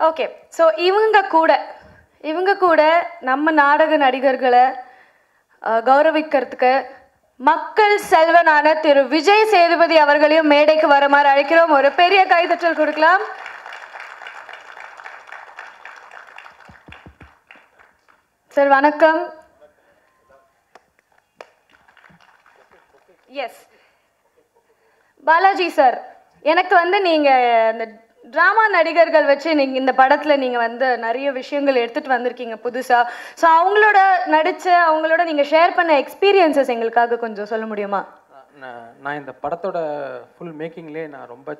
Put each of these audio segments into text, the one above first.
Okay, so இவங்க கூட நம்ம நாடக நடிகர்களை கௌரவிக்கிறதுக்கு மக்கள் செல்வனான திரு விஜய் சேதுபதி அவர்களையும் மேடைக்கு வருமாறு அழைக்கிறோம். ஒரு பெரிய கைதட்டல் கொடுக்கலாம். சார் வணக்கம். எஸ் பாலாஜி சார், எனக்கு நீங்கள் இந்த ட்ராமா நடிகர்கள் வச்சு நீங்கள் இந்த படத்தில் நீங்கள் நிறைய விஷயங்கள் எடுத்துகிட்டு வந்திருக்கீங்க புதுசாக. ஸோ அவங்களோட நீங்கள் ஷேர் பண்ண எக்ஸ்பீரியன்சஸ் எங்களுக்காக கொஞ்சம் சொல்ல முடியுமா? நான் இந்த படத்தோட ஃபுல் மேக்கிங்லேயே நான் ரொம்ப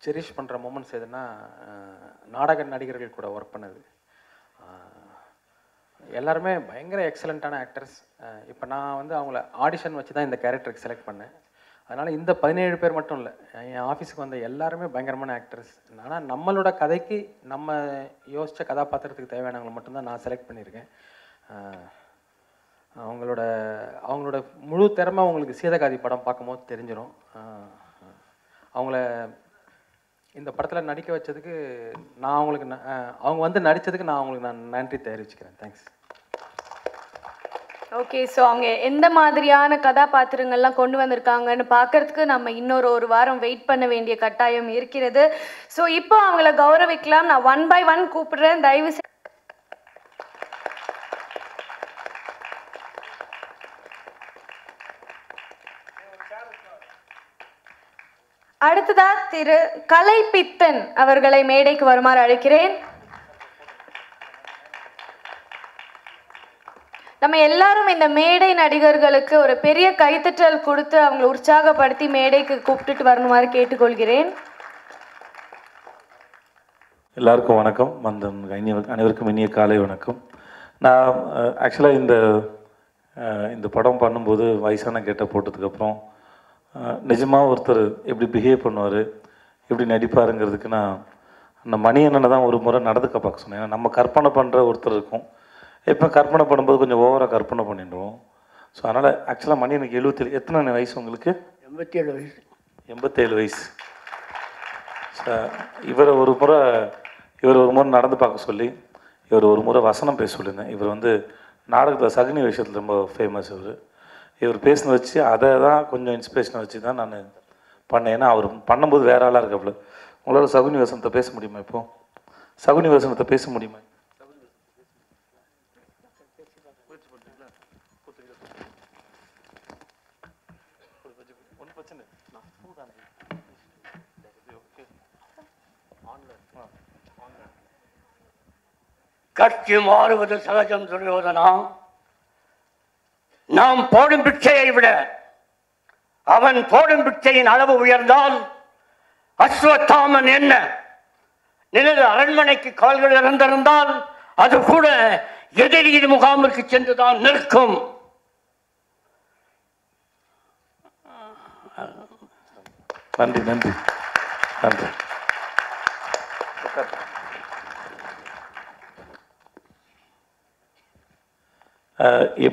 செரிஷ் பண்ணுற மூமெண்ட்ஸ் எதுனா நாடக நடிகர்கள் கூட ஒர்க் பண்ணது. எல்லாருமே பயங்கர எக்ஸலண்ட்டான ஆக்டர்ஸ். இப்போ நான் அவங்கள ஆடிஷன் வச்சு தான் இந்த கேரக்டருக்கு செலக்ட் பண்ணேன். அதனால் இந்த 17 பேர் மட்டும் இல்லை, என் ஆஃபீஸுக்கு வந்த எல்லாருமே பயங்கரமான ஆக்டர்ஸ். ஆனால் நம்மளோட கதைக்கு நம்ம யோசித்த கதாபாத்திரத்துக்கு தேவையானவங்களை மட்டும்தான் நான் செலக்ட் பண்ணியிருக்கேன். அவங்களோட முழு திறமை அவங்களுக்கு சீதகாதி படம் பார்க்கும்போது தெரிஞ்சிடும். அவங்கள இந்த படத்தில் நடிக்க வச்சதுக்கு அவங்க நடித்ததுக்கு நான் நன்றி தெரிவிச்சுக்கிறேன். தேங்க்ஸ். ஓகே, ஸோ அவங்க எந்த மாதிரியான கதாபாத்திரங்கள்லாம் கொண்டு வந்திருக்காங்கன்னு பார்க்கறதுக்கு நம்ம ஒரு வாரம் வெயிட் பண்ண வேண்டிய கட்டாயம் இருக்கிறது. ஸோ இப்போ அவங்கள கௌரவிக்கலாம். நான் 1 by 1 கூப்பிடுறேன். தயவு செய்து அடுத்ததா திரு கலைப்பித்தன் அவர்களை மேடைக்கு வருமாறு அழைக்கிறேன். நம்ம எல்லாரும் இந்த மேடை நடிகர்களுக்கு ஒரு பெரிய கைத்தட்டல் கொடுத்து அவங்களை உற்சாகப்படுத்தி மேடைக்கு கூப்பிட்டுட்டு வரணுமாறு கேட்டுக்கொள்கிறேன். எல்லாருக்கும் வணக்கம். அனைவருக்கும் இனிய காலை வணக்கம். நான் ஆக்சுவலாக இந்த படம் பண்ணும்போது வயசான கேட்ட போட்டதுக்கப்புறம் நிஜமாக ஒருத்தர் எப்படி பிஹேவ் பண்ணுவார், எப்படி நடிப்பாருங்கிறதுக்கு நான் அந்த மணி என்னென்ன தான் ஒரு முறை நடந்துக்க பார்க்க சொன்னேன். ஏன்னா நம்ம கற்பனை பண்ணுற ஒருத்தர் இருக்கும், இப்போ கற்பனை பண்ணும்போது கொஞ்சம் ஓவராக கற்பனை பண்ணிடுவோம். ஸோ அதனால் ஆக்சுவலாக மணி எனக்கு 77. எத்தனை வயசு உங்களுக்கு? 87 வயசு. 87 வயசு. இவர் ஒரு முறை நடந்து பார்க்க சொல்லி இவர் ஒரு முறை வசனம் பேச சொல்லியிருந்தேன். இவர் நாடகத்தில் சகுனி விஷயத்தில் ரொம்ப ஃபேமஸ். இவர் பேசின வச்சு அதை தான் கொஞ்சம் இன்ஸ்பிரேஷனை வச்சு தான் நான் பண்ணேன். ஏன்னா அவர் பண்ணும்போது வேற ஆளாக இருக்காப்புல. உங்களால் சகுனி வசனத்தை பேச முடியுமா? இப்போது சகுனி வசனத்தை பேச முடியுமா? கட்சி மாறுவது சகஜம் துரியோதனா. நாம் போடும் பிச்சையை விட அவன் போடும் பிச்சையின் அளவு உயர்ந்தால் அஸ்வத்தாமன் என்ன நினைவு அரண்மனைக்கு கால்கள் இறந்திருந்தால் அது கூட எதிரியின் முகாமிற்கு சென்றுதான் நிற்கும். நன்றி நன்றி நன்றி.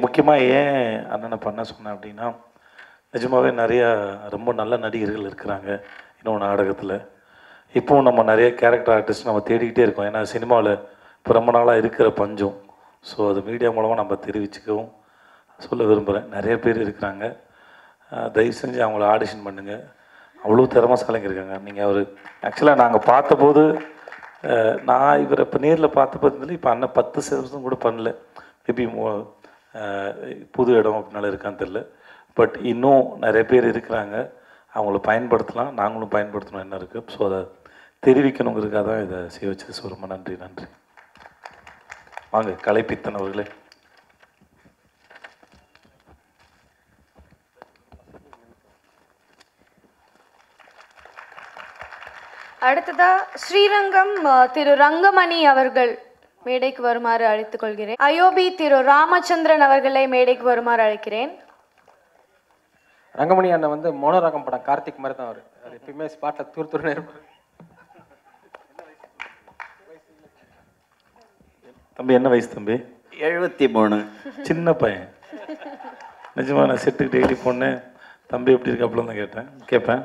முக்கியமாக ஏன் அண்ணனை பண்ண சொன்னேன் அப்படின்னா, நிஜமாகவே நிறையா ரொம்ப நல்ல நடிகர்கள் இருக்கிறாங்க இன்னும் நாடகத்தில். இப்போவும் நம்ம நிறைய கேரக்டர் ஆர்டிஸ்ட் நம்ம தேடிக்கிட்டே இருக்கோம். ஏன்னா சினிமாவில் இப்போ ரொம்ப நாளாக இருக்கிற பஞ்சம். ஸோ அது மீடியா மூலமாக நம்ம தெரிவிச்சுக்கவும் சொல்ல விரும்புகிறேன். நிறைய பேர் இருக்கிறாங்க. தயவு செஞ்சு அவங்கள ஆடிஷன் பண்ணுங்கள். அவ்வளோ திறமைசாலிங்க இருக்காங்க. நீங்கள் ஆக்சுவலாக நாங்கள் பார்த்தபோது நான் இவரை இப்போ நேரில் பார்த்தபோது இப்போ அண்ணன் 10% கூட பண்ணல. மேபி புது இடம் அப்படின்னால இருக்கான்னு தெரில. பட் இன்னும் நிறைய பேர் இருக்கிறாங்க. அவங்கள பயன்படுத்தலாம், நாங்களும் பயன்படுத்தணும் என்ன இருக்குது. ஸோ அதை தெரிவிக்கணுங்கிறதுக்காக தான் இதை செய்ய வச்சது. ஸோ ரொம்ப நன்றி நன்றி. வாங்க கலைப்பித்தன் அவர்களே. அடுத்ததா ஸ்ரீரங்கம் திரு ரங்கமணி அவர்கள் மேடைக்கு வருமாறு அழைத்துக் கொள்கிறேன். அயோபி திரு ராமச்சந்திரன் அவர்களை மேடைக்கு வருமாறு அழைக்கிறேன். ரங்கமணி அண்ணன் மோனோராகம் படம் கார்த்திக் மாதிரி தான். அவர் எப்பயுமே ஸ்பாட்டில் தூர்த்துருன்னு இருப்பார். தம்பி என்ன வயசு தம்பி? 73. சின்ன பையன். நிஜமாக நான் செட்டுக்கு டெய்லி போனேன், தம்பி எப்படி இருக்காப்புல தான் கேட்பேன்.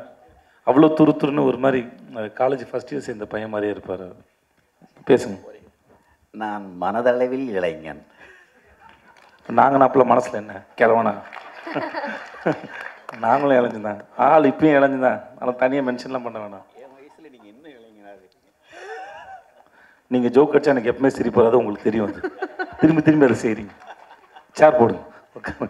அவ்வளோ துருத்துருன்னு ஒரு மாதிரி காலேஜ் ஃபஸ்ட் இயர் சேர்ந்த பையன் மாதிரியே இருப்பார். பேசுங்க. நான் மனதளவில் இளைஞன். நாங்கள் நாப்பில் மனசில் என்ன கிழவனா? நாங்களும் இளைஞ்சுதான், ஆள் இப்பயும் இளைஞ்சுதான். ஆனால் தனியாக மென்ஷன்லாம் பண்ண வேணாம். என் வயசில் நீங்கள் இன்னும் இளைஞனாக இருக்கீங்க. நீங்கள் ஜோக் அடிச்சா எனக்கு எப்பவுமே சிரிப்பு வராது, உங்களுக்கு தெரியும். அது திரும்பி திரும்பி அதை செய்கிறீங்க. சேர் போடுங்க. ஓகே.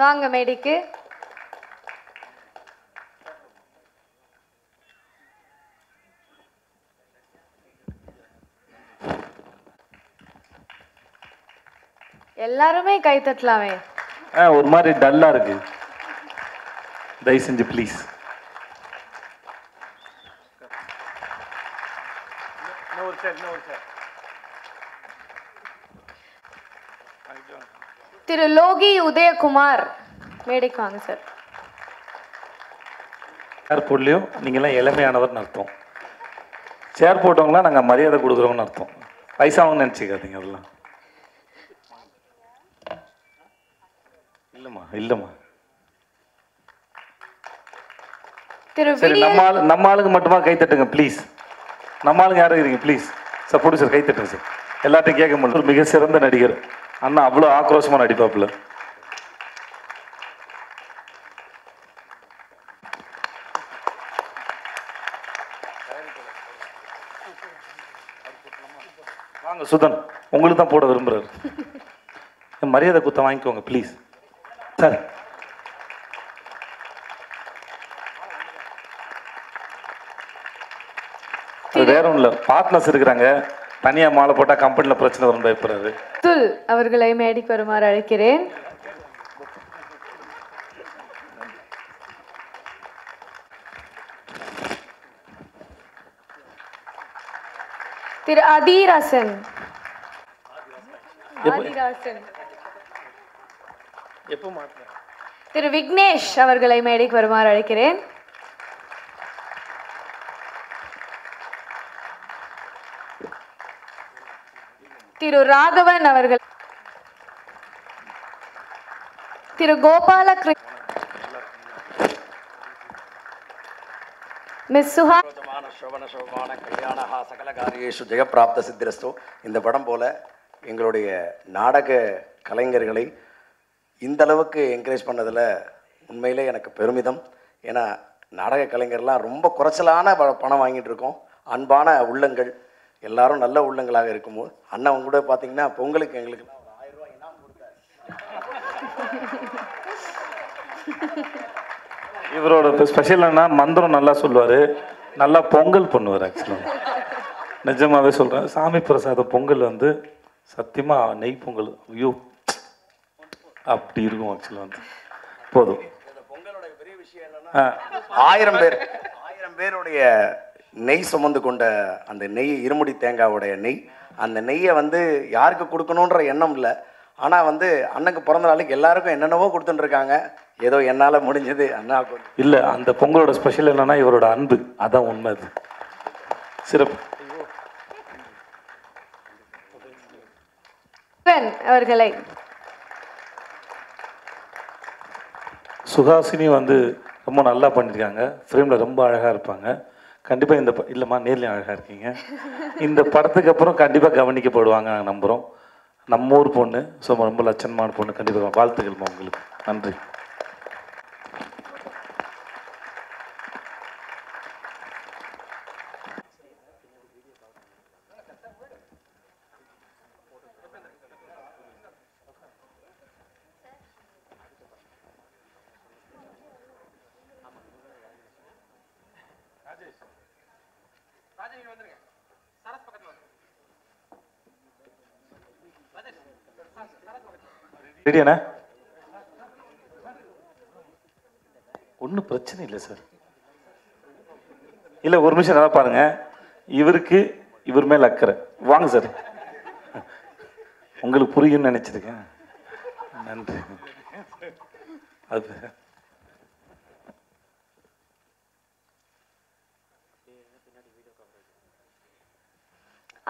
வாங்க மேடைக்கு. எல்லாருமே கை தட்டலாமே. ஒரு மாதிரி டல்லா இருக்கு, தயவு செஞ்சு ப்ளீஸ். திரு லோகி உதயகுமார் மேடைக்கு வாங்க சார். சேர் போடலையும் நீங்களாம் இளமையானவர்னு அர்த்தம். சேர் போட்டவங்களாம் நாங்கள் மரியாதை கொடுக்குறோம்னு அர்த்தம். வயசாகணும்னு நினச்சிக்காதீங்க. அதெல்லாம் இல்லைம்மா, இல்லைம்மா. சரி, நம்ம ஆளுங்க மட்டுமா கை தட்டுங்க ப்ளீஸ். நம்ம ஆளுங்க யாரும் இருக்கீங்க ப்ளீஸ். சார் போடு சார், கை தட்டுங்க சார். எல்லாத்தையும் கேட்க முடியும். ஒரு மிக சிறந்த நடிகர் அண்ணா, அவ்வளோ ஆக்ரோஷமாக நடிப்பாப்புல. வாங்க சுதன், உங்களுக்கு தான் போட விரும்புறாரு. மரியாதை குத்த வாங்கிக்கோங்க ப்ளீஸ் சார். வேற ஒன்றும் இல்லை, பார்ட்னர்ஸ் இருக்கிறாங்க. தனியா மாலை போட்டா கம்பெனியில் பிரச்சனை வரும் பயப்படுறாரு. அவர்களை மேடைக்கு வருமாறு அழைக்கிறேன். திரு அதிராசன். திரு விக்னேஷ் அவர்களை மேடைக்கு வருமாறு அழைக்கிறேன். திரு ராகவன் அவர்கள். திரு கோபால மிஸ் சுஹா. ஜெயப்பிராப்த சித்திரஸ்தோ. இந்த படம் போல எங்களுடைய நாடக கலைஞர்களை இந்த அளவுக்கு என்கரேஜ் பண்ணதில் உண்மையிலே எனக்கு பெருமிதம். ஏன்னா நாடக கலைஞர்லாம் ரொம்ப குறைச்சலான பணம் வாங்கிட்டு இருக்கோம். அன்பான உள்ளங்கள் எல்லாரும் நல்ல உள்ளங்களாக இருக்கும்போது அண்ணன் கூட பார்த்தீங்கன்னா பொங்கலுக்கு எங்களுக்கு ஒரு 1000 ரூபாய் இனாம் கொடுத்தாரு. இவரோட ஸ்பெஷல் என்ன, மந்திரம் நல்லா சொல்லுவார், நல்லா பொங்கல் பண்ணுவார். ஆக்சுவலாக நிஜமாவே சொல்கிறேன், சாமி பிரசாதம் பொங்கல் வந்து சத்தியமாக நெய் பொங்கல் ஐயோ அப்படி இருக்கும். ஆக்சுவலாக வந்து போதும். பொங்கலோட பெரிய விஷயம் என்னன்னா 1000 பேருடைய நெய் சுமந்து கொண்ட அந்த நெய், இருமுடி தேங்காவுடைய நெய், அந்த நெய்யை வந்து யாருக்கு கொடுக்கணுன்ற எண்ணம் இல்லை. ஆனால் வந்து அண்ணனுக்கு பிறந்த நாளைக்கு எல்லாருக்கும் என்னென்னவோ கொடுத்துட்டு இருக்காங்க. ஏதோ என்னால் முடிஞ்சது அண்ணாவுக்கு இல்லை. அந்த பொங்கலோட ஸ்பெஷல் என்னன்னா இவரோட அன்பு, அதான் உண்மை. அது சிறப்பு. அவர்களை சுஹாசினி வந்து ரொம்ப நல்லா பண்ணியிருக்காங்க. ஃப்ரேமில் ரொம்ப அழகாக இருப்பாங்க. கண்டிப்பாக இந்த இல்லைம்மா நேர்லையும் அழகாக இருக்கீங்க. இந்த படத்துக்கு அப்புறம் கண்டிப்பாக கவனிக்கப்படுவாங்க நாங்கள் நம்புகிறோம். நம்ம ஊர் பொண்ணு, ஸோ ரொம்ப லட்சணமான பொண்ணு. கண்டிப்பாக வாழ்த்துக்கள்மா உங்களுக்கு. நன்றி. ரெடியாண்ணா? ஒன்றும் பிரச்சனை இல்லை சார். இல்லை ஒரு நிமிஷம் நல்லா பாருங்க. இவருக்கு இவர் மேல் அக்கறை. வாங்க சார், உங்களுக்கு புரியும்னு நினைச்சிருக்கேன். நன்றி. அது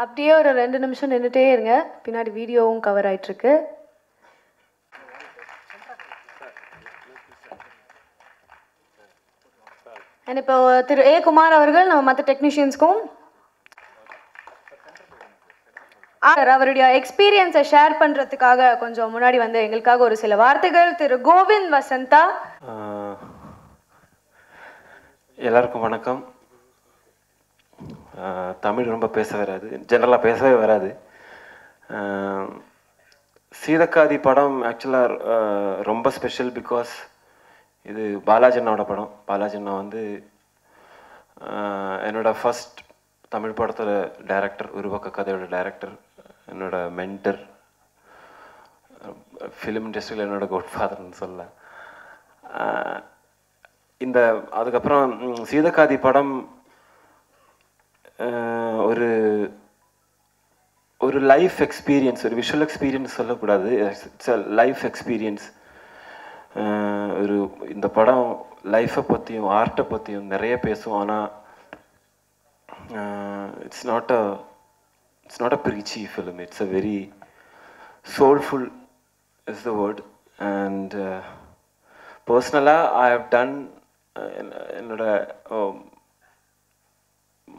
அப்படியே ஒரு 2 நிமிஷம் நின்றுட்டே இருங்க, பின்னாடி வீடியோவும் கவர் ஆயிட்டிருக்கு. அண்ட் இப்போ திரு ஏ குமார் அவர்கள் நம்ம மற்ற டெக்னீஷியன்ஸ்க்கும் அவருடைய எக்ஸ்பீரியன்ஸை ஷேர் பண்ணுறதுக்காக கொஞ்சம் முன்னாடி வந்து எங்களுக்காக ஒரு சில வார்த்தைகள். திரு கோவிந்த் வசந்தா. எல்லாருக்கும் வணக்கம். தமிழ் ரொம்ப பேச வராது, ஜென்ரலாக பேசவே வராது. சீதக்காதி படம் ஆக்சுவலாக ரொம்ப ஸ்பெஷல். பிகாஸ் இது பாலாஜி அண்ணாவோட படம். பாலாஜி அண்ணா வந்து என்னோட ஃபர்ஸ்ட் தமிழ் படத்தோட டைரக்டர், உருவக்க கதையோட டைரக்டர், என்னோட மென்டர், ஃபிலிம் இண்டஸ்ட்ரியில் என்னோட கோட்ஃபாதர்னு சொல்ல. இந்த அதுக்கப்புறம் சீதக்காதி படம் ஒரு ஒரு லைஃப் எக்ஸ்பீரியன்ஸ், ஒரு விஷுவல் எக்ஸ்பீரியன்ஸ் சொல்லக்கூடாது, இட்ஸ் அ லைஃப் எக்ஸ்பீரியன்ஸ். ஒரு இந்த படம் லைஃப்பை பற்றியும் ஆர்ட்டை பற்றியும் நிறைய பேசும். ஆனால் it's not a preachy film. It's a very soulful is the word. And பர்சனலாக ஐ ஹவ் டன் என்னோட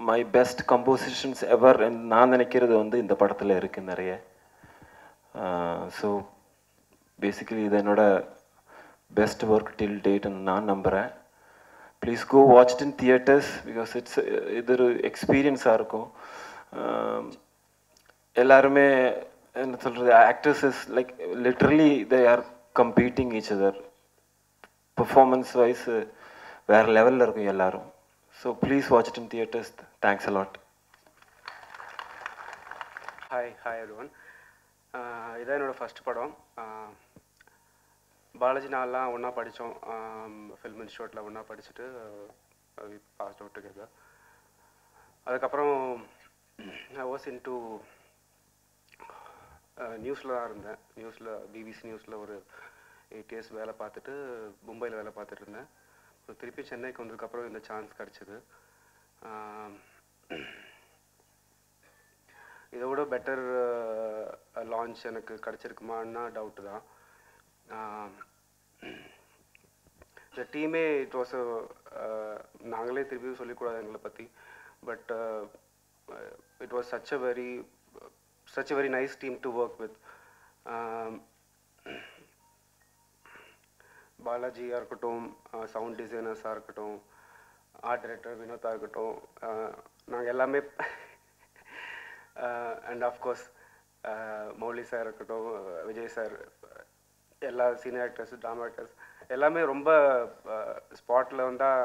மை பெஸ்ட் கம்போசிஷன்ஸ் எவர் நான் நினைக்கிறது வந்து இந்த படத்தில் இருக்குது நிறைய. ஸோ பேசிக்கலி இது என்னோட பெஸ்ட் ஒர்க் டில் டேட்னு நான் நம்புகிறேன். Please go watch it in theatres because இது ஒரு எக்ஸ்பீரியன்ஸாக இருக்கும். எல்லாருமே என்ன சொல்கிறது, actors is like literally they are competing each other. Performance wise வேறு லெவலில் இருக்கும் எல்லாரும். So please watch it in theatres. Thanks a lot. Hi everyone. இதான் என்னோடய ஃபஸ்ட் படம். பாலாஜி நான்லாம் ஒன்றா படித்தோம், ஃபில்ம் இன்ஸ்டியூட்டில் ஒன்றா படிச்சுட்டு பாஸ் அவுட் டுகெதர். அதுக்கப்புறம் ஐ வாஸ் இன் டு நியூஸில் தான் இருந்தேன். நியூஸில் பிபிசி நியூஸில் ஒரு 8 years வேலை பார்த்துட்டு மும்பையில் வேலை பார்த்துட்டு இருந்தேன். திருப்பி சென்னைக்கு வந்ததுக்கப்புறம் இந்த சான்ஸ் கிடச்சிது. இதை விட பெட்டர் லான்ச் எனக்கு கிடச்சிருக்குமான்னா டவுட்டு தான். இந்த டீமே இட் வாஸ் நாங்களே திருப்பி சொல்லிக்கூடாது எங்களை பற்றி. But it was such a very nice team to work with. பாலாஜியாக இருக்கட்டும், சவுண்ட் டிசைனர்ஸாக இருக்கட்டும், ஆர்ட் டைரக்டர் வினோத்தாக இருக்கட்டும், நாங்கள் எல்லாமே அண்ட் ஆஃப்கோர்ஸ் மௌலி சார் இருக்கட்டும், விஜய் சார், எல்லா சீனியர் ஆக்டர்ஸ், ட்ராமா ஆக்டர்ஸ் எல்லாமே ரொம்ப ஸ்பாட்டில் வந்தால்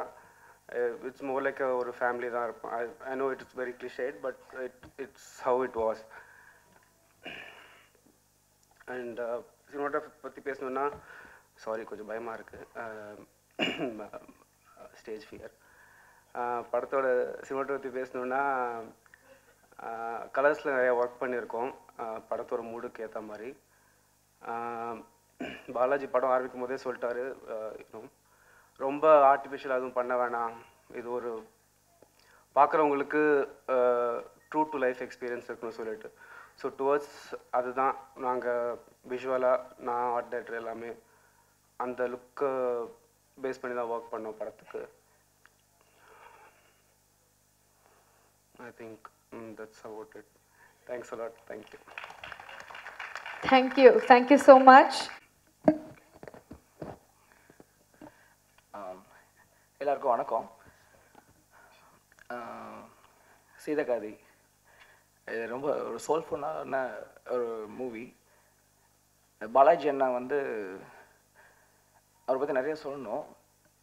இட்ஸ் மோர் லைக் ஒரு ஃபேமிலி தான் இருப்போம். I know it's very clichéd but it's how it was. And cinematography பற்றி பேசணுன்னா சாரி கொஞ்சம் பயமாக இருக்குது, ஸ்டேஜ் ஃபியர். படத்தோட சினிமாட்டோகிராஃபி பேசணுன்னா கலர்ஸில் நிறையா ஒர்க் பண்ணியிருக்கோம் படத்தோட மூடுக்கு ஏற்ற மாதிரி. பாலாஜி படம் ஆரம்பிக்கும் போதே சொல்லிட்டாரு, ரொம்ப ஆர்டிஃபிஷியல் அதுவும் பண்ண வேணாம், இது ஒரு பார்க்குறவங்களுக்கு ட்ரூ டு லைஃப் எக்ஸ்பீரியன்ஸ் இருக்குன்னு சொல்லிட்டு. ஸோ டுவர்ட்ஸ் அதுதான் நாங்கள் விஷுவலாக, நான் ஆர்ட் டைரக்டர் எல்லாமே அந்த லுக்கை பேஸ் பண்ணி தான் ஒர்க் பண்ணோம் படத்துக்கு. I think that's about it. Thanks a lot. Thank you. Thank you so much. எல்லாருக்கும் வணக்கம். சீதக்காதி இது ரொம்ப ஒரு சோல்ஃபுல்லான ஒரு மூவி. பாலாஜி அண்ணா வந்து அவரை பற்றி நிறைய சொல்லணும்.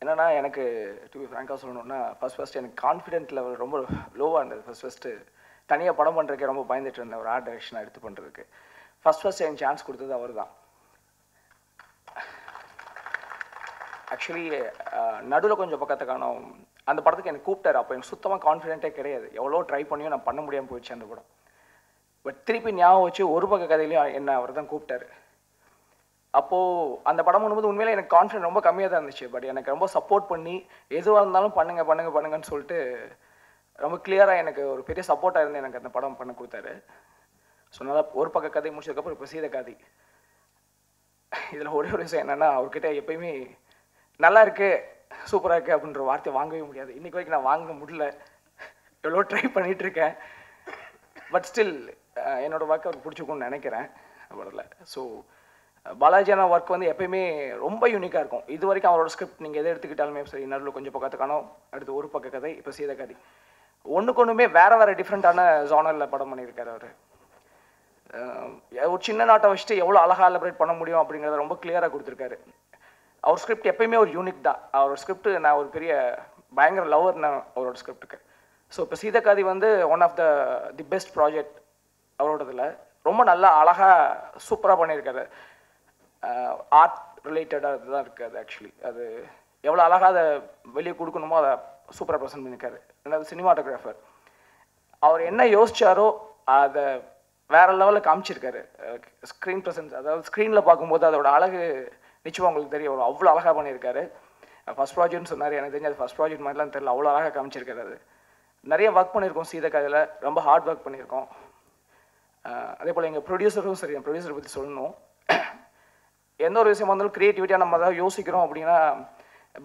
என்னென்னா எனக்கு டு பி ஃப்ராங்காக சொல்லணுன்னா ஃபஸ்ட் எனக்கு கான்ஃபிடென்ட் லெவல் ரொம்ப லோவாக இருந்தது. ஃபஸ்ட்டு தனியாக படம் பண்ணுறதுக்கே ரொம்ப பயந்துட்டு இருந்தேன், ஒரு ஆர்ட் டைரக்ஷனை எடுத்து பண்ணுறதுக்கு. ஃபஸ்ட் எனக்கு சான்ஸ் கொடுத்தது அவர் தான். ஆக்சுவலி நடுவில் கொஞ்சம் பக்கத்தை காணோம் அந்த படத்துக்கு எனக்கு கூப்பிட்டாரு. அப்போ எனக்கு சுத்தமாக கான்ஃபிடென்ட்டே கிடையாது, எவ்வளோ ட்ரை பண்ணியும் நான் பண்ண முடியாமல் போயிடுச்சு அந்த படம். பட் திருப்பி ஞாபகம் வச்சு ஒரு பக்க கதையிலையும் என்ன அவர் தான் கூப்பிட்டாரு. அப்போது அந்த படம் பண்ணும்போது உண்மையிலே எனக்கு கான்ஃபிடென்ட் ரொம்ப கம்மியாக தான் இருந்துச்சு. பட் எனக்கு ரொம்ப சப்போர்ட் பண்ணி எதுவாக இருந்தாலும் பண்ணுங்கன்னு சொல்லிட்டு ரொம்ப கிளியராக எனக்கு ஒரு பெரிய சப்போர்ட்டாக இருந்து எனக்கு அந்த படம் பண்ண கொடுத்தாரு. ஸோ நல்லா ஒரு பக்க கதை முடிச்சதுக்கப்புறம் இப்போ சீத கதை. இதில் ஒரே ஒரு விஷயம் என்னென்னா, அவர்கிட்ட எப்பயுமே நல்லா இருக்கு, சூப்பராக இருக்குது அப்படின்ற வார்த்தை வாங்கவே முடியாது. இன்றைக்கி வரைக்கும் நான் வாங்க முடியல, எவ்வளோ ட்ரை பண்ணிகிட்ருக்கேன். பட் ஸ்டில் என்னோடய ஒர்க் அவருக்கு பிடிச்சிருக்கும்னு நினைக்கிறேன் படத்தில். ஸோ பாலாஜியான ஒர்க் வந்து எப்பயுமே ரொம்ப யூனிக்காக இருக்கும். இது வரைக்கும் அவரோட ஸ்கிரிப்ட் நீங்கள் எதை எடுத்துக்கிட்டாலுமே சரி, நடுவில் கொஞ்சம் பக்கத்து காணும், அடுத்து ஒரு பக்க கதை, இப்போ சீத கதை, ஒன்றுக்கு ஒன்றுமே வேறு டிஃப்ரெண்ட்டான ஜானரில் படம் பண்ணியிருக்காரு அவர். ஒரு சின்ன நாட்டை வச்சுட்டு எவ்வளோ அழகாக எலபரேட் பண்ண முடியும் அப்படிங்கிறத ரொம்ப கிளியராக கொடுத்துருக்காரு. அவர் ஸ்கிரிப்ட் எப்பயுமே ஒரு யூனிக் தான். அவரோட ஸ்கிரிப்ட் நான் ஒரு பெரிய பயங்கர லவர் நான் அவரோட ஸ்கிரிப்டுக்கு. ஸோ இப்போ சீதக்காதி வந்து one of the best project அவரோடதில். ரொம்ப நல்லா அழகாக சூப்பராக பண்ணியிருக்காரு. ஆர்ட் ரிலேட்டடாக இதுதான் இருக்குது அது. ஆக்சுவலி அது எவ்வளோ அழகாக அதை வெளியே கொடுக்கணுமோ அதை சூப்பராக ப்ரெசென்ட் பண்ணியிருக்காரு. ரெண்டாவது சினிமாட்டோகிராஃபர், அவர் என்ன யோசிச்சாரோ அதை வேறு லெவலில் காமிச்சிருக்காரு. ஸ்க்ரீன் ப்ரெசன்ஸ், அதாவது ஸ்க்ரீனில் பார்க்கும்போது அதோட அழகு நிச்சயமாக உங்களுக்கு தெரியும். அவ்வளோ அழகாக பண்ணியிருக்காரு. ஃபஸ்ட் ப்ராஜெக்ட்னு சொன்னார், எனக்கு தெரிஞ்சு அது ஃபஸ்ட் ப்ராஜெக்ட் மாதிரிலாம் தெரியல, அவ்வளோ அழகாக காமிச்சிருக்காரு. அது நிறைய ஒர்க் பண்ணியிருக்கோம் சீதக்காதில், ரொம்ப ஹார்ட் ஒர்க் பண்ணியிருக்கோம். அதே போல் எங்கள் ப்ரொடியூசரும் சரி, என் ப்ரொடியூசரை பற்றி சொல்லணும். எந்த ஒரு விஷயம் வந்தாலும் க்ரியேட்டிவிட்டியாக நம்ம தான் யோசிக்கிறோம் அப்படின்னா,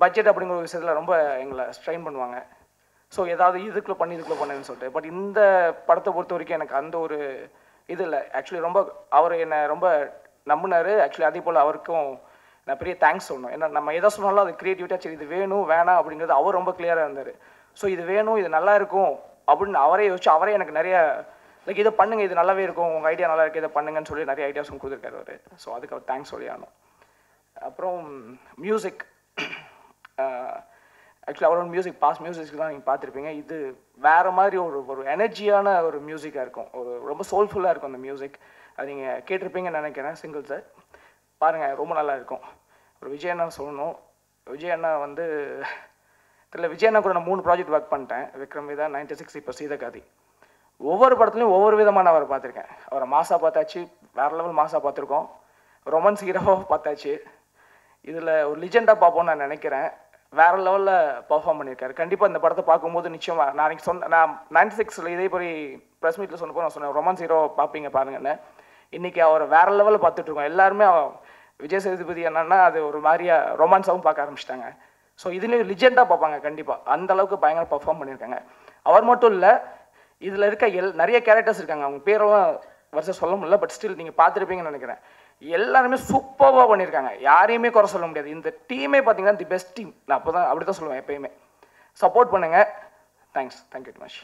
பட்ஜெட் அப்படிங்கிற ஒரு விஷயத்தில் ரொம்ப எங்களை ஸ்ட்ரெயின் பண்ணுவாங்க. ஸோ ஏதாவது இதுக்குள்ளே பண்ணுன்னு சொல்லிட்டு. பட் இந்த படத்தை பொறுத்த வரைக்கும் எனக்கு அந்த ஒரு இது இல்லை. ஆக்சுவலி ரொம்ப அவர் என்னை ரொம்ப நம்பினார். ஆக்சுவலி அதே போல் அவருக்கும் நான் பெரிய தேங்க்ஸ் சொல்லணும். ஏன்னா நம்ம எதை சொன்னாலும் அது க்ரியேட்டிவிட்டியாக சரி இது வேணும் வேணாம் அப்படிங்கிறது அவர் ரொம்ப கிளியராக இருந்தார். ஸோ இது வேணும், இது நல்லா இருக்கும் அப்படின்னு அவரே யோசிச்சு அவரே எனக்கு நிறைய லைக் இதை பண்ணுங்கள், இது நல்லாவே இருக்கும், உங்கள் ஐடியா நல்லா இருக்குது, இதை பண்ணுங்கன்னு சொல்லி நிறைய ஐடியாஸும் கொடுத்துருக்காரு அவர். ஸோ அதுக்கு அவர் தேங்க்ஸ் சொல்லி ஆகணும். அப்புறம் மியூசிக், ஆக்சுவலி அவரோட மியூசிக் பாஸ் மியூசிக் தான் நீங்கள் பார்த்துருப்பீங்க. இது வேறு மாதிரி ஒரு எனர்ஜியான ஒரு மியூசிக்காக இருக்கும். ரொம்ப சோல்ஃபுல்லாக இருக்கும் அந்த மியூசிக். அது நீங்கள் கேட்டிருப்பீங்கன்னு நினைக்கிறேன். சிங்கிள்ஸை பாருங்கள், ரொம்ப நல்லா இருக்கும். அப்புறம் விஜய் அண்ணா சொல்லணும். விஜய் அண்ணா வந்து தெரியல, விஜய் அண்ணா கூட நான் 3 ப்ராஜெக்ட் ஒர்க் பண்ணிட்டேன். விக்ரம் வேதா, 96, இப்போ சீதக்காதி. ஒவ்வொரு படத்துலையும் ஒவ்வொரு விதமான அவரை பார்த்துருக்கேன். அவரை மாசா பார்த்தாச்சு, வேறு லெவல் மாசா பார்த்துருக்கோம். ரொமான்ஸ் ஹீரோவாக பார்த்தாச்சு. இதில் ஒரு லிஜெண்டாக பார்ப்போம்னு நான் நினைக்கிறேன். வேறு லெவலில் பர்ஃபார்ம் பண்ணியிருக்காரு. கண்டிப்பாக இந்த படத்தை பார்க்கும்போது நிச்சயமாக நான் நான் 96 இதே போய் ப்ரெஸ் மீட்டில் சொன்னப்போ நான் சொன்னேன் ரொமான்ஸ் ஹீரோ பார்ப்பீங்க பாருங்கன்னு. இன்றைக்கி அவரை வேறு லெவலில் பார்த்துட்ருக்கோம். எல்லாருமே விஜய் சேதுபதி என்னன்னா அது ஒரு மாதிரியா ரொமான்ஸாகவும் பார்க்க ஆரம்பிச்சிட்டாங்க. ஸோ இதுலேயும் லிஜெண்டாக பார்ப்பாங்க கண்டிப்பாக. அந்தளவுக்கு பயங்கர பர்ஃபார்ம் பண்ணியிருக்காங்க. அவர் மட்டும் இல்லை, இதில் இருக்க நிறைய கேரக்டர்ஸ் இருக்காங்க. அவங்க பேரெல்லாம் வருஷம் சொல்ல முடியல, பட் ஸ்டில் நீங்கள் பார்த்துருப்பீங்கன்னு நினைக்கிறேன். எல்லாருமே சூப்பராக பண்ணியிருக்காங்க. யாரையுமே குறை சொல்ல முடியாது. இந்த டீமே பார்த்தீங்கன்னா தி பெஸ்ட் டீம். நான் அப்படி தான் சொல்லுவேன் எப்பயுமே. சப்போர்ட் பண்ணுங்கள். Thanks. Thank you very much.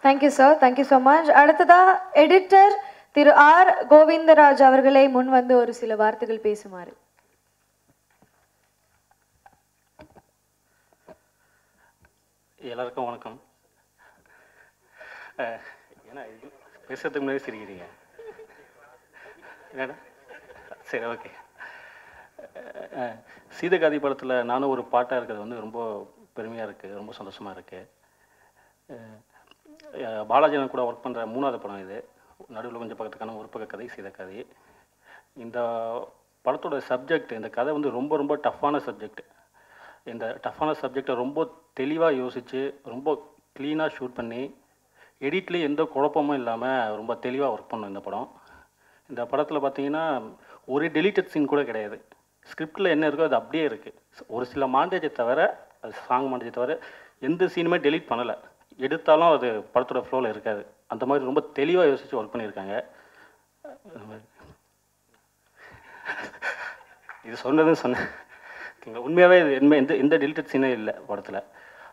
Thank you sir, thank you so much. அடுத்ததாக எடிட்டர் திரு ஆர் கோவிந்தராஜ் அவர்களை முன் வந்து ஒரு சில வார்த்தைகள் பேசுமாறு. எல்லாருக்கும் வணக்கம். ஏன்னா பேசுறதுக்கு முன்னாடி சிரிக்கிறீங்க என்னடா? சரி, ஓகே. சீதகாதி படத்தில் நானும் ஒரு பாட்டாக இருக்கிறது வந்து ரொம்ப பெருமையாக இருக்குது, ரொம்ப சந்தோஷமாக இருக்குது. பாலாஜியன் கூட ஒர்க் பண்ணுற 3வது படம் இது. நடுவில் கொஞ்சம் பக்கத்துக்கான ஒரு பக்க கதை சீதக்காதி. இந்த படத்தோட சப்ஜெக்ட், இந்த கதை வந்து ரொம்ப ரொம்ப டஃப்பான சப்ஜெக்ட். இந்த டஃப்பான சப்ஜெக்டை ரொம்ப தெளிவாக யோசித்து ரொம்ப க்ளீனாக ஷூட் பண்ணி எடிட்லேயே எந்த குழப்பமும் இல்லாமல் ரொம்ப தெளிவாக ஒர்க் பண்ணோம் இந்த படம். இந்த படத்தில் பார்த்தீங்கன்னா ஒரு டெலிட்டட் சீன் கூட கிடையாது. ஸ்கிரிப்டில் என்ன இருக்கோ அது அப்படியே இருக்குது. ஒரு சில மாண்டேஜை தவிர, அது சாங் மாண்டேஜை தவிர எந்த சீனுமே டெலீட் பண்ணலை. எடுத்தாலும் அது படத்தோட ஃப்ளோவில் இருக்காது. அந்த மாதிரி ரொம்ப தெளிவாக யோசித்து ஒர்க் பண்ணியிருக்காங்க. இது சொன்னதுன்னு சொன்னேன். உண்மையாகவே எந்த டெலிட்டட் சீனே இல்லை படத்தில்.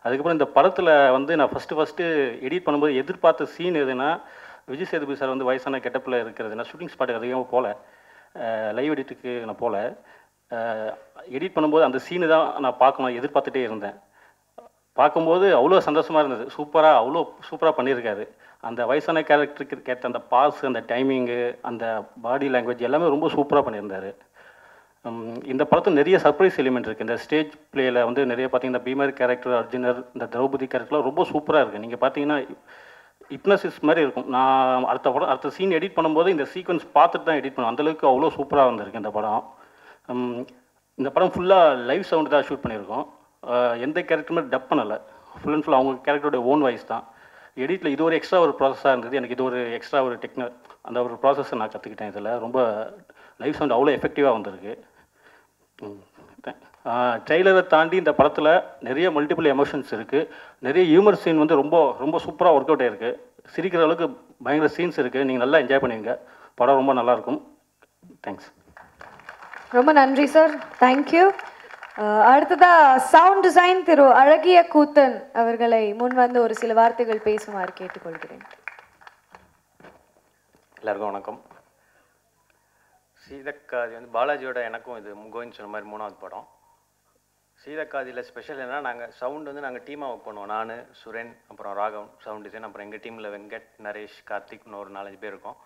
அதுக்கப்புறம் இந்த படத்தில் வந்து நான் ஃபஸ்ட்டு எடிட் பண்ணும்போது எதிர்பார்த்த சீன் எதுனா, விஜய் சேதுபதி சார் வந்து வயசான கெட்டப்பில் இருக்கிறது. நான் ஷூட்டிங் ஸ்பாட்டுக்கு அதிகமாக போகல, லைவ் எடிட்டுக்கு நான் போகல. எடிட் பண்ணும்போது அந்த சீனு தான் நான் பார்க்கணும் எதிர்பார்த்துட்டே இருந்தேன். பார்க்கும்போது அவ்வளோ சந்தோஷமாக இருந்தது. அவ்வளோ சூப்பராக பண்ணியிருக்காரு. அந்த வயசான கேரக்டருக்கு ஏற்ற அந்த பாஸ், அந்த டைமிங்கு, அந்த பாடி லாங்குவேஜ் எல்லாமே ரொம்ப சூப்பராக பண்ணியிருந்தார். இந்த படத்தில் நிறைய சர்ப்ரைஸ் எலிமெண்ட் இருக்குது. இந்த ஸ்டேஜ் பிளேயில் வந்து நிறைய பார்த்தீங்கன்னா பீமர் கேரக்டர், அர்ஜுனர், இந்த திரௌபதி கேரக்டர்லாம் ரொம்ப சூப்பராக இருக்குது. நீங்கள் பார்த்தீங்கன்னா ஹிப்னசிஸ் மாதிரி இருக்கும். நான் அடுத்த சீன் எடிட் பண்ணும்போது இந்த சீக்வன்ஸ் பார்த்துட்டு தான் எடிட் பண்ணுவேன். அந்தளவுக்கு அவ்வளோ சூப்பராக வந்திருக்கு இந்த படம். இந்த படம் ஃபுல்லாக லைவ் சவுண்டு தான் ஷூட் பண்ணியிருக்கோம். எந்த கேரக்டருமே டப் பண்ணலை. ஃபுல் அண்ட் ஃபுல் அவங்க கேரக்டரோட ஓன் வாய்ஸ் தான். எடிட்டில் இது ஒரு எக்ஸ்ட்ரா ஒரு ப்ராசஸாக இருந்தது. எனக்கு இது ஒரு எக்ஸ்ட்ரா ஒரு அந்த ஒரு ப்ராசஸை நான் கற்றுக்கிட்டேன். இதில் ரொம்ப லைவ் சவுண்ட் அவ்வளோ எஃபெக்டிவாக வந்திருக்கு. ட்ரெய்லரை தாண்டி இந்த படத்தில் நிறைய மல்டிபிள் எமோஷன்ஸ் இருக்குது. நிறைய ஹியூமர் சீன் வந்து ரொம்ப ரொம்ப சூப்பராக ஒர்க் அவுட் ஆகிருக்கு. சிரிக்கிற அளவுக்கு பயங்கர சீன்ஸ் இருக்குது. நீங்கள் நல்லா என்ஜாய் பண்ணுவீங்க. படம் ரொம்ப நல்லாயிருக்கும். தேங்க்ஸ். ரொம்ப நன்றி சார். தேங்க்யூ. அடுத்ததா சவுண்ட் டிசைன் திரு அழகிய கூத்தன் அவர்களை முன் வந்து ஒரு சில வார்த்தைகள் பேசுமாறு கேட்டுக்கொள்கிறேன். எல்லாருக்கும் வணக்கம். சீதக்காதி வந்து பாலாஜியோட எனக்கும் இது கோவிந்த் சொன்ன மாதிரி 3வது படம். சீதக்காதியில் ஸ்பெஷல் என்னன்னா, நாங்கள் சவுண்ட் வந்து நாங்கள் டீமாக ஒர்க் பண்ணுவோம். நான், சுரேன், அப்புறம் ராகவ் சவுண்ட் டிசைன், அப்புறம் எங்கள் டீமில் வெங்கட், நரேஷ், கார்த்திக், இன்னும் ஒரு 4-5 பேர் இருக்கோம்.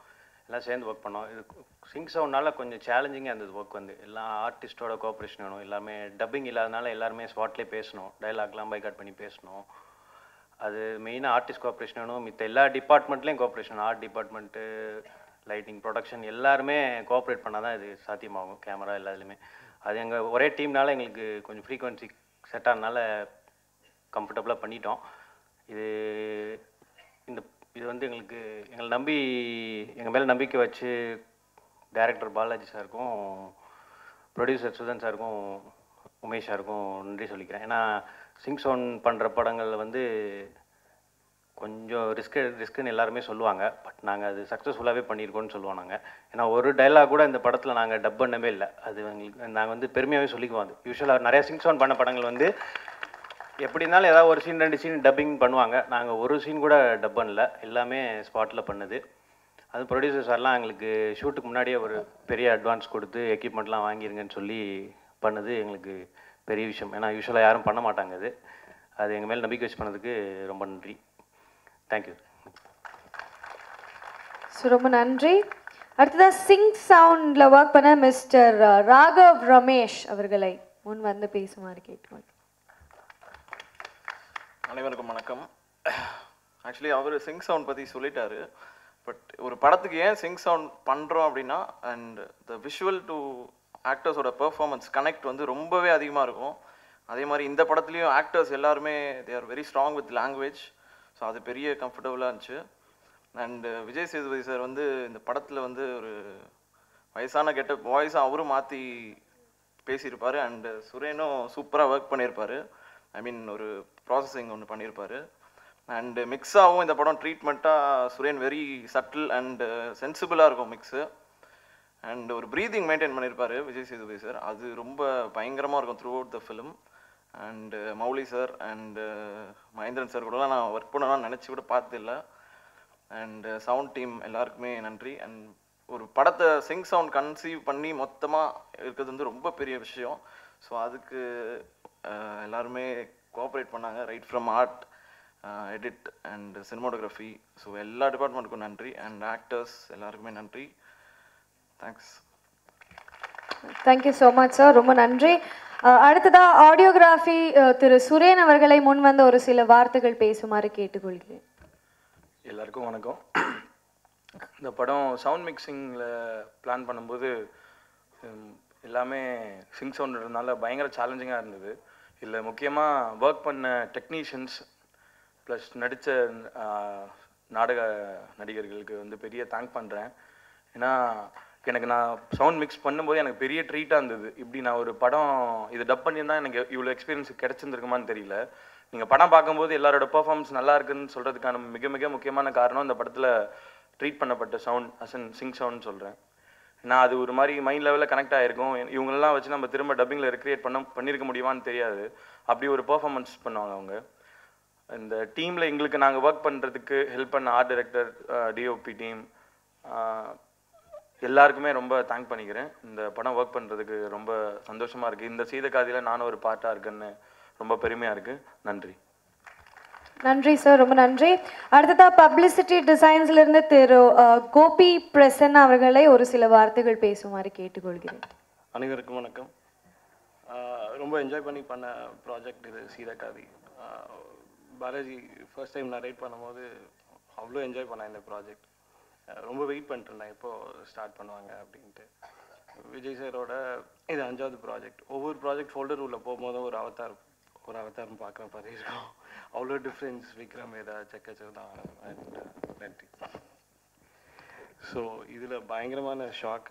எல்லாம் சேர்ந்து ஒர்க் பண்ணோம். இது சிங் சவுண்ட்னால கொஞ்சம் சேலஞ்சிங்காக இருந்தது ஒர்க் வந்து. எல்லாம் ஆர்டிஸ்ட்டோட கோஆப்ரேஷன் வேணும். எல்லாமே டப்பிங் இல்லாதனால எல்லாருமே ஸ்பாட்லேயே பேசணும். டைலாக்லாம் பைகாட் பண்ணி பேசணும். அது மெயினாக ஆர்டிஸ்ட் கோஆப்ரேஷன் வேணும். மித்த எல்லா டிபார்ட்மெண்ட்லேயும் cooperation, art department, lighting, production எல்லாருமே கோஆப்ரேட் பண்ணால் தான் இது சாத்தியமாகும். கேமரா எல்லாத்துலேயுமே. அது எங்கள் ஒரே டீம்னால எங்களுக்கு கொஞ்சம் ஃப்ரீக்வன்சி செட் ஆனதுனால கம்ஃபர்டபுளாக பண்ணிட்டோம். இது வந்து எங்களை நம்பி எங்கள் மேலே நம்பிக்கை வச்சு டைரக்டர் பாலாஜி சாருக்கும், ப்ரொடியூசர் சுதன் சாருக்கும், உமேஷ் சாருக்கும் நன்றி சொல்லிக்கிறேன். ஏன்னா சிங் சவுண்ட் பண்ணுற படங்களில் வந்து கொஞ்சம் ரிஸ்க்குன்னு எல்லாருமே சொல்லுவாங்க. பட் நாங்கள் அது சக்ஸஸ்ஃபுல்லாகவே பண்ணியிருக்கோம்னு சொல்லுவோம் நாங்கள். ஏன்னா ஒரு டைலாக் கூட இந்த படத்தில் நாங்கள் டப் பண்ணவே இல்லை. அது எங்களுக்கு நாங்கள் வந்து பெருமையாகவே சொல்லிக்குவோம். அது யூஸ்வலாக நிறையா சிங் சவுண்ட் பண்ண படங்கள் வந்து எப்படி இருந்தாலும் ஏதாவது ஒரு சீன் 2 சீன் டப்பிங் பண்ணுவாங்க. நாங்கள் ஒரு சீன் கூட டப் பண்ணல. எல்லாமே ஸ்பாட்டில் பண்ணுது. அது ப்ரொடியூசர் சார்லாம் எங்களுக்கு ஷூட்டுக்கு முன்னாடியே ஒரு பெரிய அட்வான்ஸ் கொடுத்து எக்யூப்மெண்ட்லாம் வாங்கிருங்கன்னு சொல்லி பண்ணது எங்களுக்கு பெரிய விஷயம். ஏன்னா யூஸ்வலாக யாரும் பண்ண மாட்டாங்க. அது எங்கள் மேலே நம்பிக்கை வச்சு பண்ணதுக்கு ரொம்ப நன்றி. தேங்க்யூ. ரொம்ப நன்றி. அடுத்ததாக சிங் சவுண்டில் ஒர்க் பண்ண மிஸ்டர் ராகவ் ரமேஷ் அவர்களை முன் வந்து பேசுமாறு கேட்டுக்கொள். அனைவருக்கும் வணக்கம். ஆக்சுவலி அவர் சிங் சவுண்ட் பற்றி சொல்லிட்டாரு. பட் ஒரு படத்துக்கு ஏன் சிங் சவுண்ட் பண்ணுறோம் அப்படின்னா, அண்ட் த விஷுவல் டு ஆக்டர்ஸோட பெர்ஃபார்மன்ஸ் கனெக்ட் வந்து ரொம்பவே அதிகமாக இருக்கும். அதே மாதிரி இந்த படத்துலேயும் ஆக்டர்ஸ் எல்லாருமே they are very strong with language. So அது பெரிய கம்ஃபர்டபுளாக இருந்துச்சு. அண்டு விஜய் சேதுபதி சார் வந்து இந்த படத்தில் வந்து ஒரு வயசான கெட்டப் வாய்ஸாக அவரும் மாற்றி பேசியிருப்பார். அண்டு சுரேனும் சூப்பராக ஒர்க் பண்ணியிருப்பார். ஐ மீன் ஒரு ப்ராசஸிங் ஒன்று பண்ணியிருப்பார். அண்டு மிக்ஸாகவும் இந்த படம் ட்ரீட்மெண்ட்டாக சுரேன் வெரி சட்டில் அண்டு சென்சிபிளாக இருக்கும் மிக்ஸு. அண்ட் ஒரு ப்ரீதிங் மெயின்டைன் பண்ணியிருப்பார் விஜய் சேதுபதி சார். அது ரொம்ப பயங்கரமாக இருக்கும் through out the film. And Mouli sir and Mahendran sir கூடலாம் நான் ஒர்க் பண்ணணும்னு நினச்சி கூட பார்த்ததில்ல. அண்டு சவுண்ட் டீம் எல்லாருக்குமே நன்றி. அண்ட் ஒரு படத்தை சிங் சவுண்ட் கன்சீவ் பண்ணி மொத்தமாக இருக்கிறது வந்து ரொம்ப பெரிய விஷயம். ஸோ அதுக்கு எல்லாருமே கோஆப்ரேட் பண்ணாங்க. Right from art, edit and cinematography. So எல்லா டிபார்ட்மெண்ட்டுக்கும் நன்றி. அண்ட் ஆக்டர்ஸ் எல்லாருக்குமே நன்றி. Thanks. Thank you so much sir. ரொம்ப நன்றி. அடுத்ததாக ஆடியோகிராஃபி திரு சுரேன் அவர்களை முன் வந்து ஒரு சில வார்த்தைகள் பேசுமாறு கேட்டுக்கொள்கிறேன். எல்லாருக்கும் வணக்கம். இந்த படம் சவுண்ட் மிக்சிங்கில் பிளான் பண்ணும்போது எல்லாமே சிங் சவுண்ட் இருந்தனால பயங்கர சேலஞ்சிங்காக இருந்தது. இதில் முக்கியமாக ஒர்க் பண்ண டெக்னீஷியன்ஸ் ப்ளஸ் நடித்த நாடக நடிகர்களுக்கு வந்து பெரிய தேங்க் பண்ணுறேன். ஏன்னா எனக்கு நான் சவுண்ட் மிக்ஸ் பண்ணும்போது எனக்கு பெரிய ட்ரீட்டாக இருந்தது. இப்படி நான் ஒரு படம் இது டப் பண்ணியிருந்தால் எனக்கு இவ்வளோ எக்ஸ்பீரியன்ஸ் கிடச்சிருந்துருக்குமான்னு தெரியல. நீங்கள் படம் பார்க்கும்போது எல்லாரோட பெர்ஃபார்மன்ஸ் நல்லா இருக்குன்னு சொல்கிறதுக்கான மிக மிக முக்கியமான காரணம் இந்த படத்தில் ட்ரீட் பண்ணப்பட்ட சவுண்ட் அசன் சிங் சவுண்ட் சொல்கிறேன். நான் அது ஒரு மாதிரி மைண்ட் லெவலில் கனெக்ட் ஆகிருக்கும். இவங்களெல்லாம் வச்சு நம்ம திரும்ப டப்பிங்கில் ரெக்ரியேட் பண்ணியிருக்க முடியுமான்னு தெரியாது. அப்படி ஒரு பெர்ஃபார்மன்ஸ் பண்ணுவாங்க அவங்க. இந்த டீமில் எங்களுக்கு நாங்கள் ஒர்க் பண்ணுறதுக்கு ஹெல்ப் பண்ண ஆர்ட் டைரக்டர், டிஓபி டீம் எல்லாருக்குமே ரொம்ப தேங்க் பண்ணிக்கிறேன். இந்த படம் ஒர்க் பண்ணுறதுக்கு ரொம்ப சந்தோஷமாக இருக்குது. இந்த சீதக்காதியில் நானும் ஒரு பார்ட்டாக இருக்குன்னு ரொம்ப பெருமையாக இருக்குது. நன்றி. நன்றி சார். ரொம்ப நன்றி. அடுத்ததாக பப்ளிசிட்டி டிசைன்ஸ்லேருந்து திரு கோபி பிரசன்னா அவர்களை ஒரு சில வார்த்தைகள் பேசுமாறு கேட்டுக்கொள்கிறேன். அனைவருக்கும் வணக்கம். ரொம்ப என்ஜாய் பண்ணி பண்ண ப்ராஜெக்ட் இது Seethakathi. Balaji first time narrate பண்ணும்போது அவ்வளோ என்ஜாய் பண்ணேன் இந்த ப்ராஜெக்ட். ரொம்ப வெயிட் பண்ணிட்டுருந்தேன் எப்போது ஸ்டார்ட் பண்ணுவாங்க அப்படின்ட்டு. விஜய் சாரோட இது 5வது ப்ராஜெக்ட். ஒவ்வொரு ப்ராஜெக்ட் ஃபோல்டர் உள்ள போகும்போதும் ஒரு அவதார் ஒரு அவதாரம் பார்க்குற மாதிரி இருக்கும். அவ்வளோ டிஃப்ரென்ஸ் விக்ரம் வேதா செக்கச்சதான் நன்றி. ஸோ இதில் பயங்கரமான ஷாக்.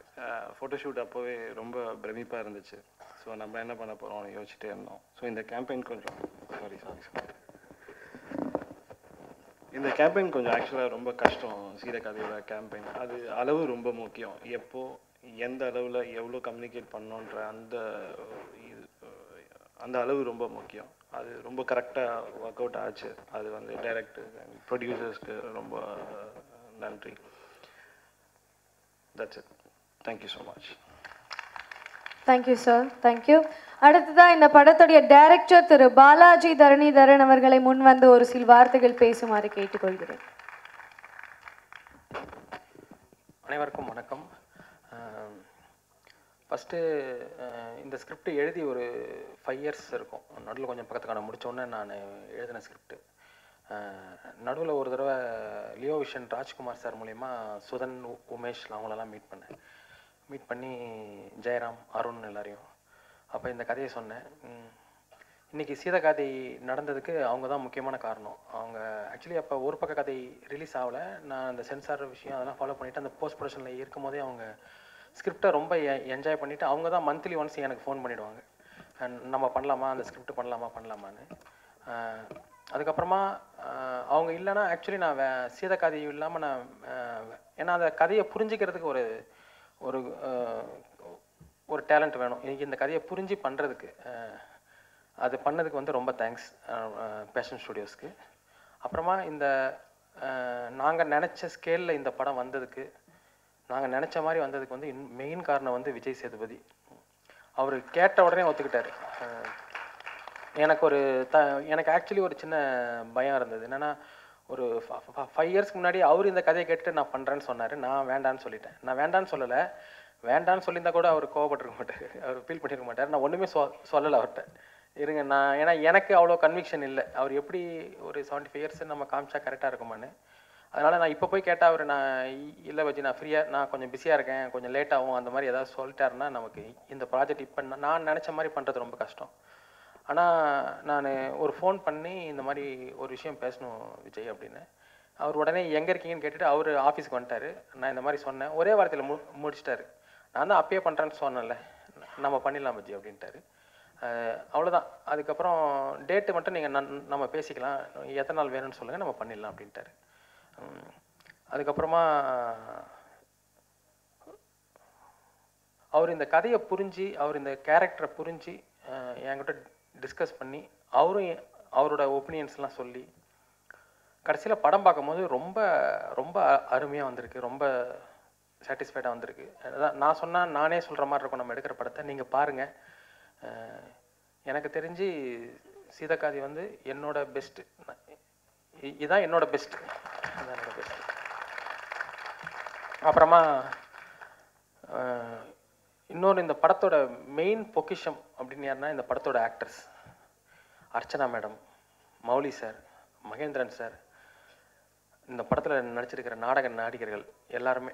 ஃபோட்டோஷூட் அப்போவே ரொம்ப பிரமிப்பாக இருந்துச்சு. ஸோ நம்ம என்ன பண்ண போகிறோம்னு யோசிச்சுட்டே இருந்தோம். ஸோ இந்த கேம்பெயின் கொஞ்சம் சாரி இந்த கேம்பெயின் கொஞ்சம் ஆக்சுவலாக ரொம்ப கஷ்டம். சீதக்காதியோட கேம்பெயின் அது அளவு ரொம்ப முக்கியம். எப்போ எந்த அளவில் எவ்வளோ கம்யூனிகேட் பண்ணோன்ற அந்த அளவு ரொம்ப முக்கியம். அது ரொம்ப கரெக்டாக ஒர்க் அவுட் ஆச்சு. அது வந்து டைரக்டர் அண்ட் ப்ரொடியூசர்ஸ்க்கு ரொம்ப நன்றி. That's it. Thank you so much. Thank you sir. Thank you. அடுத்ததா இந்த படத்துடைய டைரக்டர் திரு பாலாஜி தரணிதரன் அவர்களை முன் வந்து ஒரு சில வார்த்தைகள் பேசுமாறு கேட்டுக்கொள்கிறேன். அனைவருக்கும் வணக்கம். ஃபஸ்ட்டு இந்த ஸ்கிரிப்ட் எழுதி ஒரு 5 இயர்ஸ் இருக்கும். நடுவில் கொஞ்சம் பக்கத்துக்கான முடித்தோடனே நான் எழுதின ஸ்கிரிப்ட். நடுவில் ஒரு தடவை லியோ விஷன் ராஜ்குமார் சார் மூலயமா சுதன் உமேஷ் அவங்களெல்லாம் மீட் பண்ணி ஜெயராம் அருண் எல்லாரையும் அப்போ இந்த கதையை சொன்னேன். இன்றைக்கி சீதக்காதி நடந்ததுக்கு அவங்க தான் முக்கியமான காரணம். அவங்க ஆக்சுவலி அப்போ ஒரு பக்க கதை ரிலீஸ் ஆகலை. நான் அந்த சென்சார் விஷயம் அதெல்லாம் ஃபாலோ பண்ணிவிட்டு அந்த போஸ்ட் ப்ரொடக்ஷனில் இருக்கும் போதே அவங்க ஸ்கிரிப்டை ரொம்ப என்ஜாய் பண்ணிவிட்டு அவங்க தான் மந்த்லி ஒன்ஸ் எனக்கு ஃபோன் பண்ணிவிடுவாங்க, நம்ம பண்ணலாமா, அந்த ஸ்கிரிப்ட் பண்ணலாமான்னு. அதுக்கப்புறமா அவங்க இல்லைன்னா ஆக்சுவலி நான் சீதக்காதி இல்லாமல் நான் ஏன்னா அந்த கதையை புரிஞ்சிக்கிறதுக்கு ஒரு ஒரு டேலண்ட் வேணும். இன்றைக்கி இந்த கதையை புரிஞ்சு பண்ணுறதுக்கு அது பண்ணதுக்கு வந்து ரொம்ப தேங்க்ஸ் பேஷன் ஸ்டுடியோஸ்க்கு. அப்புறமா இந்த நாங்கள் நினச்ச ஸ்கேலில் இந்த படம் வந்ததுக்கு, நாங்கள் நினச்ச மாதிரி வந்ததுக்கு வந்து மெயின் காரணம் வந்து விஜய் சேதுபதி. அவர் கேட்ட உடனே ஒத்துக்கிட்டார். எனக்கு ஆக்சுவலி ஒரு சின்ன பயம் இருந்தது. என்னென்னா ஒரு 5 இயர்ஸ்க்கு முன்னாடி அவர் இந்த கதையை கேட்டுட்டு நான் பண்ணுறேன்னு சொன்னார். நான் வேண்டான்னு சொல்லிட்டேன். நான் வேண்டான்னு சொல்லலை, வேண்டான்னு சொல்லியிருந்தால் கூட அவர் கோவப்பட்டிருக்க மாட்டார், அவர் ஃபீல் பண்ணியிருக்க மாட்டார். நான் ஒன்றுமே சொல்லலை அவர்கிட்ட. இருங்க நான் ஏன்னா எனக்கு அவ்வளோ கன்விக்ஷன் இல்லை. அவர் எப்படி ஒரு 75 இயர்ஸ் நம்ம காமிச்சா கரெக்டாக இருக்குமான்னு. அதனால் நான் இப்போ போய் கேட்டால் அவர் நான் இல்லை வச்சு நான் ஃப்ரீயாக நான் கொஞ்சம் பிஸியாக இருக்கேன், கொஞ்சம் லேட் ஆகும் அந்த மாதிரி ஏதாவது சொல்லிட்டாருன்னா நமக்கு இந்த ப்ராஜெக்ட் இப்போ நான் நினச்ச மாதிரி பண்ணுறது ரொம்ப கஷ்டம். ஆனால் நான் ஒரு ஃபோன் பண்ணி இந்த மாதிரி ஒரு விஷயம் பேசணும் விஜய் அப்படின்னு. அவர் உடனே எங்கே இருக்கீங்கன்னு கேட்டுட்டு அவர் ஆஃபீஸுக்கு வந்துட்டார். நான் இந்த மாதிரி சொன்னேன், ஒரே வாரத்தில் முடிச்சிட்டாரு. நான் தான் அப்பயே பண்ணுறேன்னு சொன்னேன்ல, நம்ம பண்ணிடலாம் விஜய் அப்படின்ட்டாரு. அவ்வளோதான். அதுக்கப்புறம் டேட்டு மட்டும் நீங்கள் நம்ம பேசிக்கலாம், எத்தனை நாள் வேணும்னு சொல்லுங்கள், நம்ம பண்ணிடலாம் அப்படின்ட்டாரு. அதுக்கப்புறமா அவர் இந்த கதையை புரிஞ்சு, அவர் இந்த கேரக்டரை புரிஞ்சு என்கிட்ட டிஸ்கஸ் பண்ணி அவரும் அவரோட ஒப்பீனியன்ஸ்லாம் சொல்லி கடைசியில் படம் பார்க்கும்போது ரொம்ப ரொம்ப அருமையாக வந்திருக்கு, ரொம்ப சாட்டிஸ்ஃபைடாக வந்திருக்கு. அதான் நான் சொன்னால் நானே சொல்கிற மாதிரி இருக்கும் நம்ம எடுக்கிற படத்தை. நீங்கள் பாருங்கள். எனக்கு தெரிஞ்சு சீதக்காதி வந்து என்னோட பெஸ்ட்டு, இதுதான் என்னோட பெஸ்ட்டு, அதுதான் என்னோட பெஸ்ட்டு. அப்புறமா இன்னொரு இந்த படத்தோட மெயின் பொக்கிஷம் அப்படின்னு யாருன்னா இந்த படத்தோட actors. Archana madam, Mouli sir, Mahendran sir, இந்த படத்தில் நடிச்சிருக்கிற நாடக நடிகர்கள் எல்லாருமே.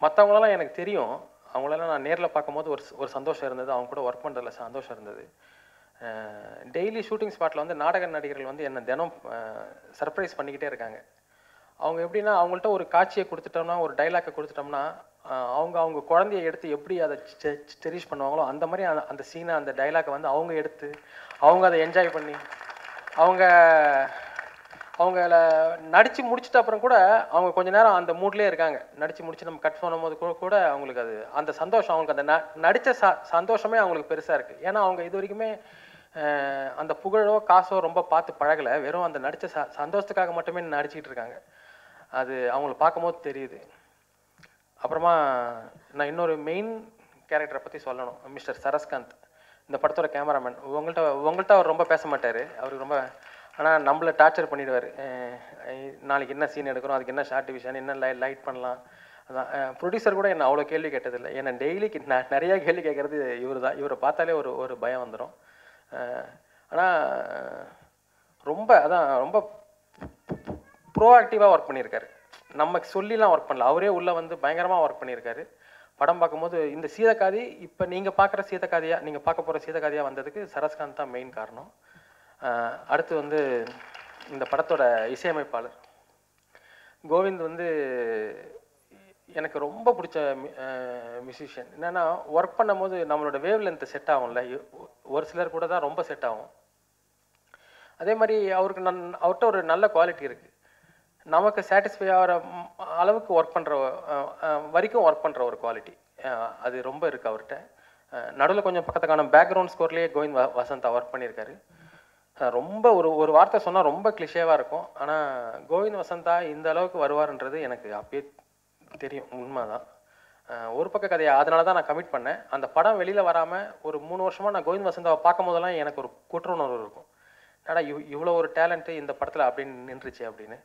மற்றவங்களெல்லாம் எனக்கு தெரியும், அவங்களெல்லாம் நான் நேரில் பார்க்கும்போது ஒரு சந்தோஷம் இருந்தது, அவங்க கூட ஒர்க் பண்ணுறதுல சந்தோஷம் இருந்தது. டெய்லி ஷூட்டிங் ஸ்பாட்டில் வந்து நாடக நடிகர்கள் வந்து என்னை தினம் சர்ப்ரைஸ் பண்ணிக்கிட்டே இருக்காங்க. அவங்க எப்படின்னா அவங்கள்ட்ட ஒரு காட்சியை கொடுத்துட்டோம்னா, ஒரு டைலாக்கை கொடுத்துட்டோம்னா, அவங்க குழந்தைய எடுத்து எப்படி அதை செரிஷ் பண்ணுவாங்களோ அந்த மாதிரி அந்த சீனை, அந்த டைலாக்கை வந்து அவங்க எடுத்து அவங்க அதை என்ஜாய் பண்ணி அவங்கள நடித்து முடிச்சிட்ட அப்புறம் கூட அவங்க கொஞ்ச நேரம் அந்த மூட்லேயே இருக்காங்க. நடித்து முடிச்சு நம்ம கட் பண்ணும் போது கூட அவங்களுக்கு அது அந்த சந்தோஷம், அவங்களுக்கு அந்த நடித்த சந்தோஷமே அவங்களுக்கு பெருசாக இருக்குது. ஏன்னா அவங்க இது வரைக்குமே அந்த புகழோ காசோ ரொம்ப பார்த்து பழகலை, வெறும் அந்த நடித்த சந்தோஷத்துக்காக மட்டுமே நடிச்சிக்கிட்டு இருக்காங்க. அது அவங்கள பார்க்கும்போது தெரியுது. அப்புறமா நான் இன்னொரு மெயின் கேரக்டரை பற்றி சொல்லணும், மிஸ்டர் சரஸ்காந்த், இந்த படத்தோட கேமராமேன். உங்கள்கிட்ட அவர் ரொம்ப பேச மாட்டார், அவருக்கு ரொம்ப, ஆனால் நம்மளை டார்ச்சர் பண்ணிடுவார். நாளைக்கு என்ன சீன் எடுக்கிறோம், அதுக்கு என்ன ஷார்ட் விஷன், என்ன லைட் பண்ணலாம். அதான் ப்ரொடியூசர் கூட என்னை அவ்வளோ கேள்வி கேட்டதில்லை. ஏன்னா டெய்லிக்கு நான் நிறையா கேள்வி கேட்குறது இவர் தான். இவரை பார்த்தாலே ஒரு பயம் வந்துடும். ஆனால் ரொம்ப ப்ரோஆக்டிவாக ஒர்க் பண்ணியிருக்காரு. நமக்கு சொல்லிலாம் ஒர்க் பண்ணல, அவரே உள்ளே வந்து பயங்கரமாக ஒர்க் பண்ணியிருக்காரு. படம் பார்க்கும்போது இந்த சீதக்காதி இப்போ நீங்கள் பார்க்குற சீதக்காதியாக நீங்கள் பார்க்க போகிற சீதக்காதியாக வந்ததுக்கு சரஸ்காந்த் தான் மெயின் காரணம். அடுத்து வந்து இந்த படத்தோட இசையமைப்பாளர் கோவிந்த் வந்து எனக்கு ரொம்ப பிடிச்ச மியூசிஷியன். என்னென்னா ஒர்க் பண்ணும்போது நம்மளோட வேவ் லென்த்து செட் ஆகும்ல, ஒரு சிலர் கூட தான் ரொம்ப செட் ஆகும். அதே மாதிரி அவர்கிட்ட ஒரு நல்ல குவாலிட்டி இருக்குது. நமக்கு சாட்டிஸ்ஃபை ஆகிற அளவுக்கு ஒர்க் பண்ணுற வரைக்கும் ஒர்க் பண்ணுற ஒரு குவாலிட்டி அது ரொம்ப இருக்குது அவர்கிட்ட. நடுவில் கொஞ்சம் பக்கத்துக்கான பேக்ரவுண்ட் ஸ்கோர்லேயே கோவிந்த் வசந்தா ஒர்க் பண்ணியிருக்காரு. ரொம்ப ஒரு வார்த்தை சொன்னால் ரொம்ப கிளிஷேவாக இருக்கும். ஆனால் கோவிந்த் வசந்தா இந்த அளவுக்கு வருவார்ன்றது எனக்கு அப்பயே தெரியும், உண்மை தான். ஒரு பக்க கதையை அதனால தான் நான் கமிட் பண்ணேன். அந்த படம் வெளியில் வராமல் ஒரு 3 வருஷமாக நான் கோவிந்த் வசந்தாவை பார்க்கும் போதெல்லாம் எனக்கு ஒரு குற்ற உணர்வு இருக்கும். ஏன்னா இவ்வளோ ஒரு டேலண்ட்டு இந்த படத்தில் அப்படின்னு நின்றுச்சு அப்படின்னு.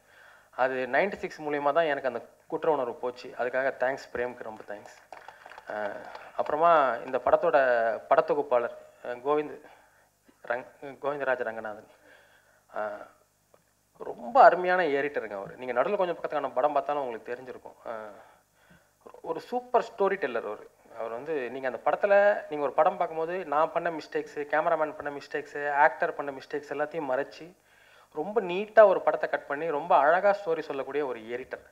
அது 96 மூலிமா தான் எனக்கு அந்த குற்ற உணர்வு போச்சு. அதுக்காக தேங்க்ஸ் பிரேம்க்கு, ரொம்ப தேங்க்ஸ். அப்புறமா இந்த படத்தோட படத்தொகுப்பாளர் கோவிந்தராஜ ரங்கநாதன் ரொம்ப அருமையான எடிட்டருங்க அவர். நீங்கள் நடுவில் கொஞ்சம் பக்கத்துக்கான படம் பார்த்தாலும் உங்களுக்கு தெரிஞ்சிருக்கும். ஒரு சூப்பர் ஸ்டோரி டெல்லர் அவர் வந்து நீங்கள் அந்த படத்தில் நீங்கள் ஒரு படம் பார்க்கும்போது நான் பண்ண மிஸ்டேக்ஸு, கேமராமேன் பண்ண மிஸ்டேக்ஸு, ஆக்டர் பண்ண மிஸ்டேக்ஸ் எல்லாத்தையும் மறைச்சி ரொம்ப நீட்டாக ஒரு படத்தை கட் பண்ணி ரொம்ப அழகாக ஸ்டோரி சொல்லக்கூடிய ஒரு எடிட்டர்.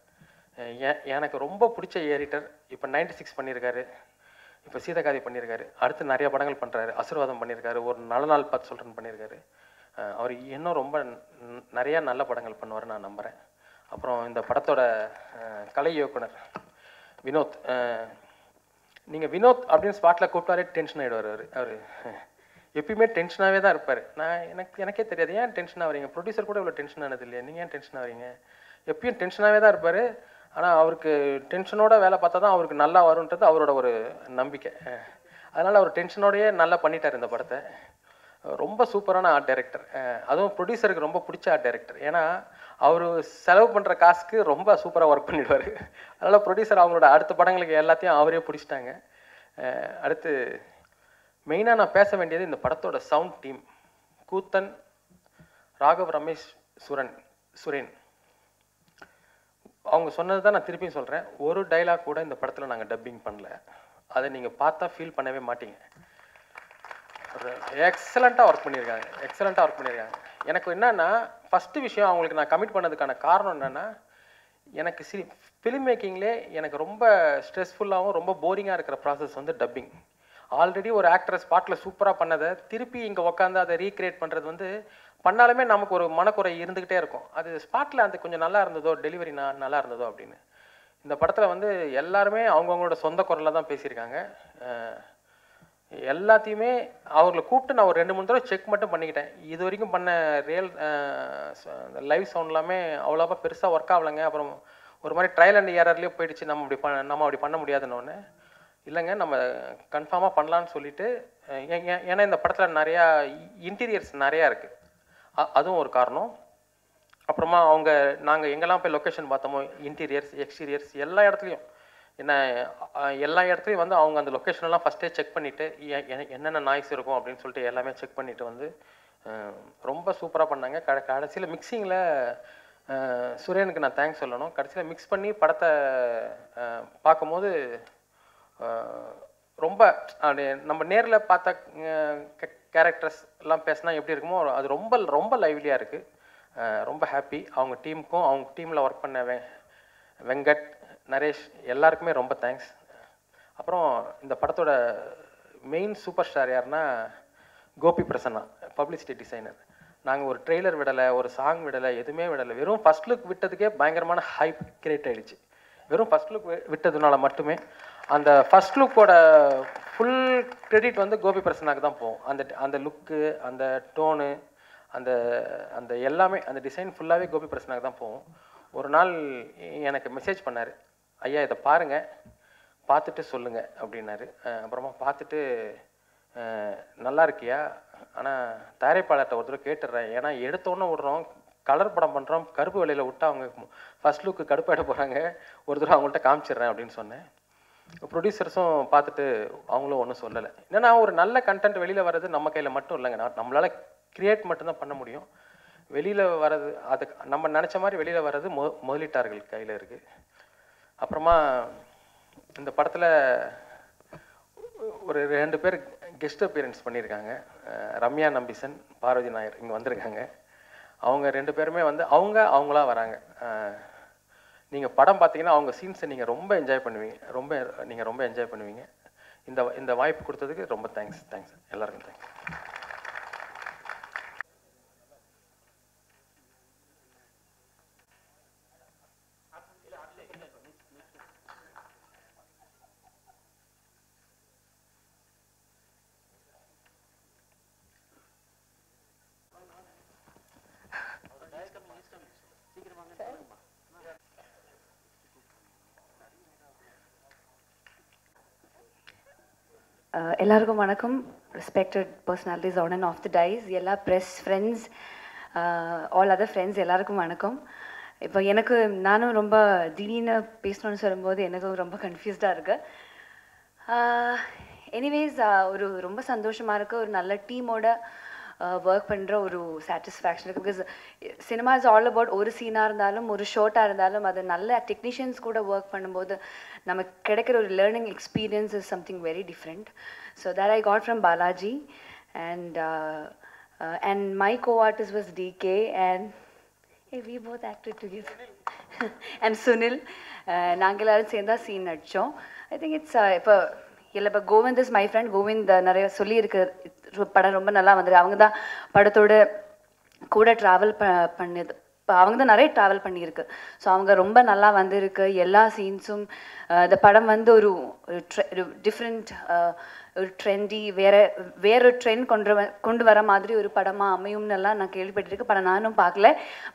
எனக்கு ரொம்ப பிடிச்ச எடிட்டர். இப்போ 96 பண்ணியிருக்காரு, இப்போ சீதக்காதி பண்ணியிருக்காரு, அடுத்து நிறைய படங்கள் பண்ணுறாரு, ஆசீர்வாதம் பண்ணியிருக்காரு, ஒரு நல்ல நாள் பார்த்து சொல்கிறேன்னு பண்ணியிருக்காரு. அவர் இன்னும் ரொம்ப நிறையா நல்ல படங்கள் பண்ணுவார் நான் நம்புகிறேன். அப்புறம் இந்த படத்தோட கலை இயக்குனர் வினோத். நீங்கள் வினோத் அப்படின்னு ஸ்பாட்டில் கூப்பிட்டாலே டென்ஷன் ஆகிடுவார். அவர் எப்பயுமே டென்ஷனாகவே தான் இருப்பார். எனக்கே தெரியாது ஏன் டென்ஷன் ஆகிறீங்க, ப்ரொடியூசர் கூட இவ்வளோ டென்ஷன் ஆனது இல்லையா, நீங்கள் ஏன் டென்ஷன் ஆகிறீங்க, எப்பயும் டென்ஷனாகவே தான் இருப்பார். ஆனால் அவருக்கு டென்ஷனோட வேலை பார்த்தா தான் அவருக்கு நல்லா வரும்ன்றது அவரோட ஒரு நம்பிக்கை. அதனால் அவர் டென்ஷனோடையே நல்லா பண்ணிட்டார் இந்த படத்தை. ரொம்ப சூப்பரான ஆர்ட் டைரக்டர், அதுவும் ப்ரொடியூசருக்கு ரொம்ப பிடிச்ச ஆர்ட் டைரக்டர். ஏன்னா அவர் செலவு பண்ணுற காசுக்கு ரொம்ப சூப்பராக ஒர்க் பண்ணிடுவார். அதனால் ப்ரொடியூசர் அவங்களோட அடுத்த படங்களுக்கு எல்லாத்தையும் அவரே பிடிச்சிட்டாங்க. அடுத்து மெயினாக நான் பேச வேண்டியது இந்த படத்தோட சவுண்ட் டீம். கூத்தன், ராகவ், ரமேஷ், சுரேன் அவங்க சொன்னது தான் நான் திருப்பியும் சொல்கிறேன். ஒரு டைலாக் கூட இந்த படத்தில் நாங்கள் டப்பிங் பண்ணல. அதை நீங்கள் பார்த்தா ஃபீல் பண்ணவே மாட்டீங்க. எக்ஸலண்ட்டாக ஒர்க் பண்ணியிருக்காங்க. எனக்கு என்னென்னா ஃபஸ்ட்டு விஷயம் அவங்களுக்கு நான் கமிட் பண்ணதுக்கான காரணம் என்னென்னா, எனக்கு ஃபிலிம் மேக்கிங்லே எனக்கு ரொம்ப ஸ்ட்ரெஸ்ஃபுல்லாகவும் ரொம்ப போரிங்காக இருக்கிற ப்ராசஸ் வந்து டப்பிங். ஆல்ரெடி ஒரு ஆக்டர் ஸ்பாட்டில் சூப்பராக பண்ணதை திருப்பி இங்கே உட்காந்து அதை ரீக்ரியேட் பண்ணுறது வந்து பண்ணாலுமே நமக்கு ஒரு மனக்குறை இருந்துக்கிட்டே இருக்கும். அது ஸ்பாட்டில் அது கொஞ்சம் நல்லா இருந்ததோ, டெலிவரி நல்லா இருந்ததோ அப்படின்னு. இந்த படத்தில் வந்து எல்லாருமே அவங்கவுங்களோட சொந்த குரலில் தான் பேசியிருக்காங்க. எல்லாத்தையுமே அவர்களை கூப்பிட்டு நான் ஒரு 2-3 தடவை செக் மட்டும் பண்ணிக்கிட்டேன். இது வரைக்கும் பண்ண ரியல் லைவ் சவுண்ட் எல்லாமே அவ்வளோவா பெருசாக ஒர்க் ஆகலைங்க. அப்புறம் ஒரு மாதிரி ட்ரையல் அண்ட் ஏரர்லேயே போயிடுச்சு. நம்ம அப்படி பண்ண முடியாதுன்னு இல்லைங்க, நம்ம கன்ஃபார்மாக பண்ணலான்னு சொல்லிட்டு. ஏன்னா இந்த படத்தில் நிறையா இன்டீரியர்ஸ் நிறையா இருக்குது, அதுவும் ஒரு காரணம். அப்புறமா நாங்கள் எங்கெல்லாம் போய் லொக்கேஷன் பார்த்தோமோ, இன்டீரியர்ஸ், எக்ஸ்டீரியர்ஸ் எல்லா இடத்துலையும் வந்து அவங்க அந்த லொக்கேஷனெல்லாம் ஃபஸ்ட்டே செக் பண்ணிவிட்டு என்னென்ன நாய்ஸ் இருக்கும் அப்படின்னு சொல்லிட்டு எல்லாமே செக் பண்ணிவிட்டு வந்து ரொம்ப சூப்பராக பண்ணாங்க. கடைசியில் மிக்சிங்கில் சுரேனுக்கு நான் தேங்க்ஸ் சொல்லணும். கடைசியில் மிக்ஸ் பண்ணி படத்தை பார்க்கும்போது ரொம்ப அப்படி நம்ம நேரில் பார்த்த கேரக்டர்ஸ் எல்லாம் பேசினா எப்படி இருக்குமோ அது ரொம்ப ரொம்ப லைவ்லியாக இருக்குது. ரொம்ப ஹாப்பி. அவங்க டீமுக்கும் அவங்க டீமில் ஒர்க் பண்ண வெங்கட், நரேஷ் எல்லாருக்குமே ரொம்ப தேங்க்ஸ். அப்புறம் இந்த படத்தோட மெயின் சூப்பர் ஸ்டார் யாருன்னா கோபி பிரசன்னா, பப்ளிசிட்டி டிசைனர். நாங்கள் ஒரு ட்ரெய்லர் விடலை, ஒரு சாங் விடலை, எதுவுமே விடலை. வெறும் ஃபஸ்ட் லுக் விட்டதுக்கே பயங்கரமான ஹைப் கிரியேட் ஆகிடுச்சு. வெறும் ஃபஸ்ட் லுக் விட்டதுனால மட்டுமே அந்த ஃபஸ்ட் லுக்கோட ஃபுல் கிரெடிட் வந்து கோபி பிரசன்னாக்கு தான் போகும். அந்த லுக்கு, அந்த டோனு, அந்த எல்லாமே, அந்த டிசைன் ஃபுல்லாகவே கோபி பிரசன்னாக்கு தான் போகும். ஒரு நாள் எனக்கு மெசேஜ் பண்ணார், ஐயா இதை பாருங்கள், பார்த்துட்டு சொல்லுங்கள் அப்படின்னாரு. அப்புறமா பார்த்துட்டு நல்லா இருக்கியா, ஆனால் தயாரிப்பாளர்கிட்ட ஒரு தடவை கேட்டுடுறேன், ஏன்னா எடுத்தோன்னே விடுறோம், கலர் படம் பண்ணுறோம், கருப்பு வேலையில் விட்டா அவங்க ஃபஸ்ட் லுக்கு கடுப்பாயிட போகிறாங்க, ஒரு தடவை அவங்கள்ட்ட காமிச்சிடுறேன் அப்படின்னு சொன்னேன். ப்ரொடியூசர்ஸும் பார்த்துட்டு அவங்களும் ஒன்றும் சொல்லலை. என்னென்னா ஒரு நல்ல கண்டென்ட் வெளியில் வர்றது நம்ம கையில் மட்டும் இல்லைங்க, நம்மளால் கிரியேட் மட்டும்தான் பண்ண முடியும். வெளியில் வர்றது அது நம்ம நினச்ச மாதிரி வெளியில் வர்றது முதலீட்டாளர்கள் கையில் இருக்குது. அப்புறமா இந்த படத்தில் ஒரு 2 பேர் கெஸ்ட் அப்பியரன்ஸ் பண்ணியிருக்காங்க. ரம்யா நம்பிசன், பார்வதி நாயர் இங்கே வந்திருக்காங்க. அவங்க 2 பேருமே வந்து அவங்களா வராங்க. நீங்கள் படம் பார்த்தீங்கன்னா அவங்க சீன்ஸை நீங்கள் ரொம்ப என்ஜாய் பண்ணுவீங்க. நீங்கள் ரொம்ப என்ஜாய் பண்ணுவீங்க. இந்த வாய்ப்பு கொடுத்ததுக்கு ரொம்ப தேங்க்ஸ் எல்லாருக்கும் தேங்க்ஸ். எல்லாருக்கும் வணக்கம். Respected personalities on and off the dais, எல்லா press friends, all other friends எல்லாருக்கும் வணக்கம். இப்போ நானும் ரொம்ப திடீர்னு பேசணும்னு சொல்லும்போது எனக்கும் ரொம்ப கன்ஃபியூஸ்டாக இருக்கு. எனிவேஸ் ஒரு ரொம்ப சந்தோஷமாக இருக்குது. ஒரு நல்ல டீமோட ஒர்க் பண்ணுற ஒரு சாட்டிஸ்ஃபேக்ஷன் இருக்குது. Because cinema is all about ஒரு சீனாக இருந்தாலும் ஒரு ஷார்ட்டாக இருந்தாலும் அது நல்ல டெக்னீஷியன்ஸ் கூட ஒர்க் பண்ணும்போது நமக்கு கிடைக்கிற ஒரு learning experience is something very different. So that I got from Balaji and my co-artist was DK and hey, we both acted together and Sunil. நாங்கள் எல்லாரும் சேர்ந்தா சீன் நடித்தோம். ஐ திங்க் இட்ஸ் இப்போ Kovind is my friend. Kovind நிறைய சொல்லியிருக்கு, படம் ரொம்ப நல்லா வந்துருக்கு. அவங்க தான் படத்தோட கூட ட்ராவல் பண்ணது. இப்போ அவங்க தான் நிறைய ட்ராவல் பண்ணியிருக்கு. ஸோ அவங்க ரொம்ப நல்லா வந்திருக்கு. எல்லா சீன்ஸும் இந்த படம் வந்து ஒரு டிஃப்ரெண்ட் ஒரு ட்ரெண்டி வேறு ட்ரெண்ட் கொண்டு வர மாதிரி ஒரு படமாக அமையும்னெல்லாம் நான் கேள்விப்பட்டிருக்கேன். படம் நானும் பார்க்கல.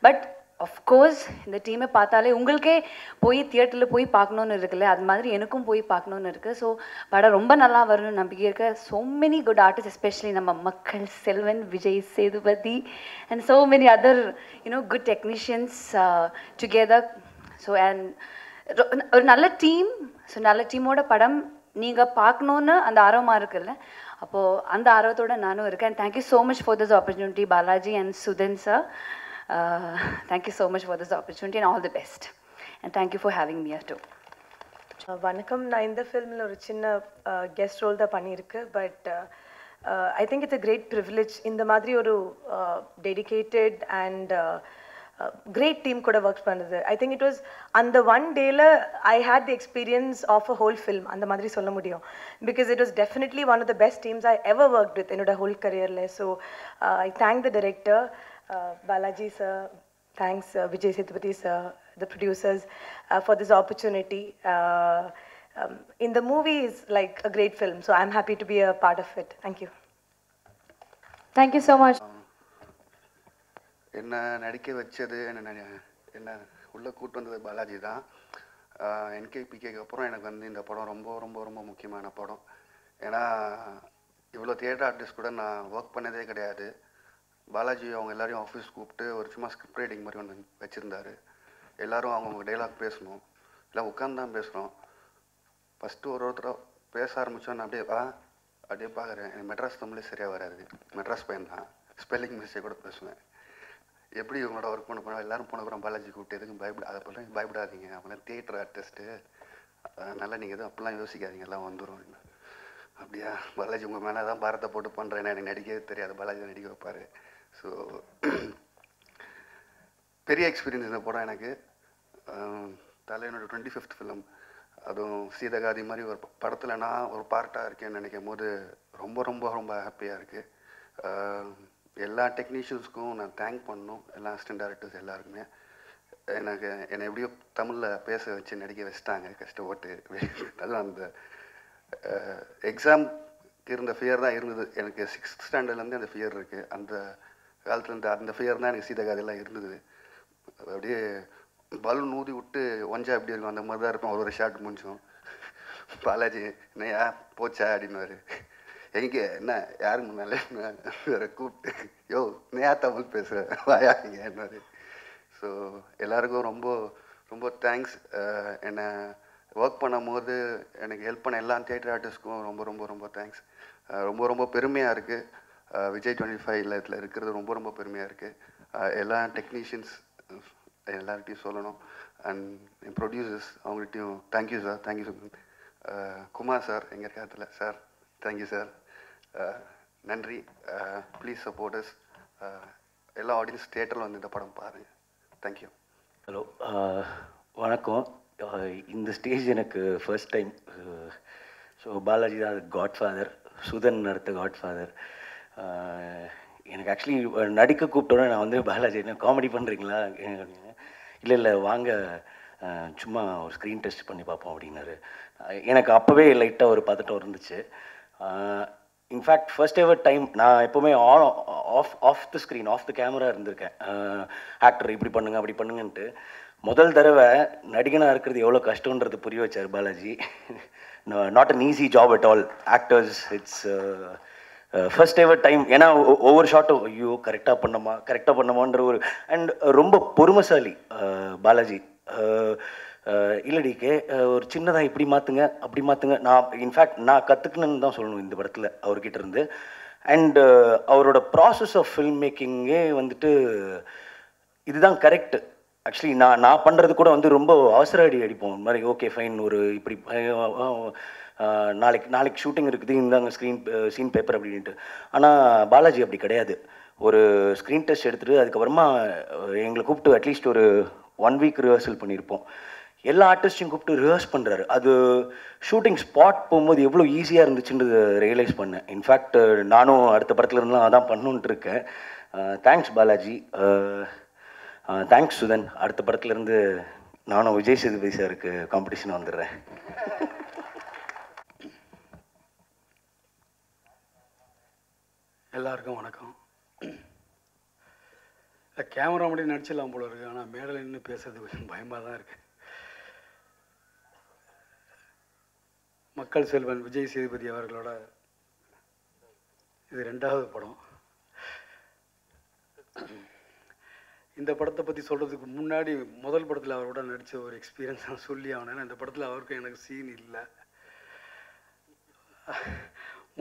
பட் அஃப்கோர்ஸ் இந்த டீமை பார்த்தாலே உங்களுக்கே போய் தியேட்டரில் போய் பார்க்கணுன்னு இருக்குல்ல, அது மாதிரி எனக்கும் போய் பார்க்கணுன்னு இருக்குது. ஸோ படம் ரொம்ப நல்லா வரும்னு நம்பிக்கை இருக்கு. So many good artist, especially நம்ம மக்கள் Selvan, Vijay Sethupathi and so many other good technicians together. So and ஒரு நல்ல டீம். ஸோ நல்ல டீமோட படம் நீங்கள் பார்க்கணுன்னு அந்த ஆர்வமாக இருக்குல்ல, அப்போது அந்த ஆர்வத்தோடு நானும் இருக்கேன். And thank you so much for this opportunity Balaji and Sudhan sir. Thank you so much for this opportunity and all the best. And thank you for having me here too. வணக்கம். நான் இந்த ஃபில்மில் ஒரு சின்ன கெஸ்ட் ரோல் தான் பண்ணியிருக்கேன். But I think it's a great privilege இந்த மாதிரி ஒரு டெடிக்கேட்டட் அண்ட் கிரேட் டீம் கூட ஒர்க் பண்ணுது. ஐ திங்க் இட் வாஸ் அந்த ஒன் டேல I hate the experience of a whole film அந்த மாதிரி சொல்ல முடியும். Because it was definitely one of the best teams I ever work with என்னோட ஹோல் கரியரில். So I thank the director Balaji sir, thanks Vijay Sethupathi sir, the producers for this opportunity. In the movie is like a great film, so I'm happy to be a part of it. Thank you. Thank you so much. என்ன நடிக்க வச்சது என்ன உள்ள கூட்டு வந்தது பாலாஜி தான். NKPKக்கு அப்புறம் எனக்கு வந்து இந்த படம் ரொம்ப ரொம்ப ரொம்ப முக்கியமான படம். ஏன்னா இவ்வளோ தியேட்டர் ஆர்டிஸ்ட் கூட நான் ஒர்க் பண்ணதே கிடையாது. பாலாஜி அவங்க எல்லாரையும் ஆஃபீஸ் கூப்பிட்டு ஒரு சும்மா ஸ்கிரிப்ட் ரைட்டிங் மாதிரி ஒன்று வச்சுருந்தாரு. எல்லோரும் அவங்கவுங்க டைலாக் பேசணும், இல்லை உட்காந்து தான் பேசுகிறோம். ஃபஸ்ட்டு ஒருத்தராக பேச ஆரம்பித்தோன்னு அப்படியே பார்க்குறேன். எனக்கு மெட்ராஸ் தமிழே சரியாக வராது. மெட்ராஸ் பையன் தான், ஸ்பெல்லிங் மிஸ்டேக் கூட பேசுவேன். எப்படி இவங்களோட ஒர்க் பண்ண போனால் எல்லோரும் போனப்புறம் பாலாஜி கூப்பிட்டு எதுக்கும் அதை போல பயப்படாதீங்க, அவங்களாம் தியேட்டர் ஆர்டிஸ்ட்டு, அதனால் நீங்கள் எதுவும் அப்படிலாம் யோசிக்காதீங்க, எல்லாம் வந்துடும். அப்படியா பாலாஜி உங்கள் மேலே தான் பாரத்தை போட்டு பண்ணுறேன், எனக்கு நடிக்கவே தெரியாது, பாலாஜி தான் நடிக்க வைப்பார். ஸோ பெரிய எக்ஸ்பீரியன்ஸ் இந்த படம் எனக்கு. தலைவனோட 25th ஃபிலிம், அதுவும் சீதகாதி மாதிரி ஒரு படத்தில் நான் ஒரு பார்ட்டாக இருக்கேன்னு நினைக்கும் போது ரொம்ப ரொம்ப ரொம்ப ஹாப்பியாக இருக்குது. எல்லா டெக்னீஷியன்ஸ்க்கும் நான் தேங்க் பண்ணணும், எல்லா அசிஸ்டன்ட் டைரக்டர்ஸ் எல்லாருக்குமே. என்னை எப்படியோ தமிழில் பேச வச்சு நடிக்க வச்சுட்டாங்க கஷ்டப்பட்டு. அதுவும் அந்த எக்ஸாம்க்கு இருந்த ஃபியர் தான் இருந்தது எனக்கு. 6th ஸ்டாண்டர்ட்லேருந்து அந்த ஃபியர் இருக்குது. அந்த காலத்துலேருந்து அந்த ஃபியர் தான் எனக்கு சீதகாதெல்லாம் இருந்தது. அப்படியே பலூன் ஊதி விட்டு ஒஞ்சா எப்படி இருக்கும் அந்த மாதிரி தான் இருக்கும். ஒரு ஷார்ட் முடிஞ்சோம். பாலாஜி என்னையா போச்சா அப்படின்னுவார். எங்கே என்ன யாருக்கு முன்னாலே வேறு கூப்பிட்டு யோ நேயா தமிழ் பேசுகிறேன் வாயா என்னவார். ஸோ எல்லாருக்கும் ரொம்ப ரொம்ப தேங்க்ஸ். என்னை ஒர்க் பண்ணும்போது எனக்கு ஹெல்ப் பண்ண எல்லா தியேட்டர் ஆர்டிஸ்ட்க்கும் ரொம்ப ரொம்ப ரொம்ப தேங்க்ஸ். ரொம்ப ரொம்ப பெருமையாக இருக்குது. விஜய் 25 இதில் இருக்கிறது ரொம்ப ரொம்ப பெருமையாக இருக்குது. எல்லா டெக்னீஷியன்ஸ் எல்லார்கிட்டையும் சொல்லணும். அண்ட் ப்ரொடியூசர்ஸ் அவங்கள்ட்டையும் thank you sir, thank you sir. Kumar sir எங்கள் இருக்காத்துல சார், தேங்க்யூ சார், நன்றி. Please supporters. எல்லா ஆடியன்ஸ் தியேட்டரில் வந்து இந்த படம் பாருங்கள். தேங்க்யூ. ஹலோ, வணக்கம். இந்த ஸ்டேஜ் எனக்கு ஃபர்ஸ்ட் டைம். ஸோ பாலாஜி தான் காட்ஃபாதர், சுதன் அடுத்த காட்ஃபாதர். எனக்கு ஆக்சுவலி நடிக்க கூப்பிட்டோன்னே நான் வந்து பாலாஜி என்ன காமெடி பண்ணுறீங்களா அப்படின்னு, இல்லை வாங்க சும்மா ஒரு ஸ்க்ரீன் டெஸ்ட் பண்ணி பார்ப்போம் அப்படின்னாரு. எனக்கு அப்போவே லைட்டாக ஒரு பதட்டம் இருந்துச்சு. இன்ஃபேக்ட் ஃபர்ஸ்ட் எவர் டைம் நான் எப்போவுமே off the screen off the camera இருந்திருக்கேன். ஆக்டர் இப்படி பண்ணுங்க அப்படி பண்ணுங்கன்ட்டு. முதல் தடவை நடிகனாக இருக்கிறது எவ்வளோ கஷ்டன்றது புரிய வச்சார் Balaji. Not an easy job at all. Actors it's first ever time. ஏன்னா ஒவ்வொரு ஷாட்டும் ஐயோ கரெக்டாக பண்ணமான்ற ஒரு அண்ட் ரொம்ப பொறுமைசாலி பாலாஜி. இல்லடிக்கே ஒரு சின்னதாக இப்படி மாற்றுங்க அப்படி மாற்றுங்க. இன்ஃபேக்ட் நான் கற்றுக்கணுன்னு தான் சொல்லணும் இந்த படத்தில் அவர்கிட்ட இருந்து. அண்டு அவரோட ப்ராசஸ் ஆஃப் ஃபில்ம் மேக்கிங்கே வந்துட்டு இதுதான் கரெக்டு. ஆக்சுவலி நான் பண்ணுறது கூட வந்து ரொம்ப அவசர அடிப்போம். இந்த மாதிரி ஓகே ஃபைன், ஒரு இப்படி நாளைக்கு ஷூட்டிங் இருக்குது, இந்தாங்க சீன் பேப்பர் அப்படின்ட்டு. ஆனால் பாலாஜி அப்படி கிடையாது. ஒரு ஸ்க்ரீன் டெஸ்ட் எடுத்துகிட்டு அதுக்கப்புறமா எங்களை கூப்பிட்டு அட்லீஸ்ட் ஒரு 1 வீக் ரிஹர்சல் பண்ணியிருப்போம். எல்லா ஆர்டிஸ்டையும் கூப்பிட்டு ரிஹர்ஸ் பண்ணுறாரு. அது ஷூட்டிங் ஸ்பாட் போகும்போது எவ்வளோ ஈஸியாக இருந்துச்சுன்றது ரியலைஸ் பண்ணேன். இன்ஃபேக்ட் நானும் அடுத்த படத்தில் இருந்தாலும் அதான் பண்ணணுன்ட்டு இருக்கேன். தேங்க்ஸ் பாலாஜி. தேங்க்ஸ் சுதன். அடுத்த படத்துலேருந்து நானும் விஜய் சேதுபதி சாருக்கு காம்படிஷன் வந்துடுறேன். எல்லாருக்கும் வணக்கம். கேமரா முன்னாடி நடிச்சிடலாம் போல இருக்குது, ஆனால் மேடையில் நின்று பேசுறது கொஞ்சம் பயமாக தான் இருக்குது. மக்கள் செல்வன் விஜய் சேதுபதி அவர்களோட இது 2வது படம். இந்த படத்தை பற்றி சொல்கிறதுக்கு முன்னாடி முதல் படத்தில் அவரோட நடித்த ஒரு எக்ஸ்பீரியன்ஸ் நான் சொல்லி ஆனேன். இந்த படத்தில் அவருக்கும் எனக்கு சீன் இல்லை.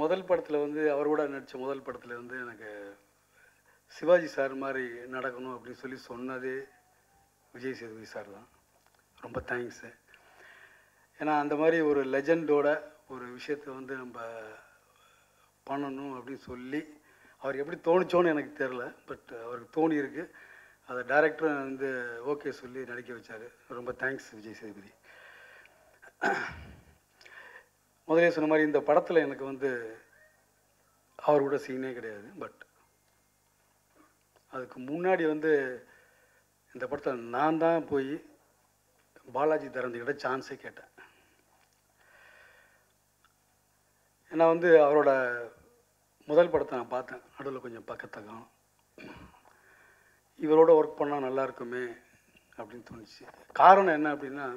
முதல் படத்தில் வந்து அவரோட நடித்த முதல் படத்தில் வந்து எனக்கு சிவாஜி சார் மாதிரி நடக்கணும் அப்படின்னு சொல்லி சொன்னதே விஜய் சேதுபதி சார் தான். ரொம்ப தேங்க்ஸு. ஏன்னா அந்த மாதிரி ஒரு லெஜண்டோட ஒரு விஷயத்தை வந்து நம்ம பண்ணணும் அப்படின்னு சொல்லி அவர் எப்படி தோணிச்சோன்னு எனக்கு தெரில. பட் அவருக்கு தோணி இருக்குது. அதை டைரக்டரும் வந்து ஓகே சொல்லி நடிக்க வச்சார். ரொம்ப தேங்க்ஸ் விஜய் சேதுபதி. முதலே சொன்ன மாதிரி இந்த படத்தில் எனக்கு வந்து அவர் கூட சீனே கிடையாது. பட் அதுக்கு முன்னாடி வந்து இந்த படத்தில் நான் தான் போய் பாலாஜி தரந்துக்கிட்ட சான்ஸே கேட்டேன். ஏன்னா வந்து அவரோட முதல் படத்தை நான் பார்த்தேன், நடுவில் கொஞ்சம் பக்கத்தக்கம். இவரோட ஒர்க் பண்ணால் நல்லா இருக்குமே அப்படின்னு தோணுச்சு. காரணம் என்ன அப்படின்னா,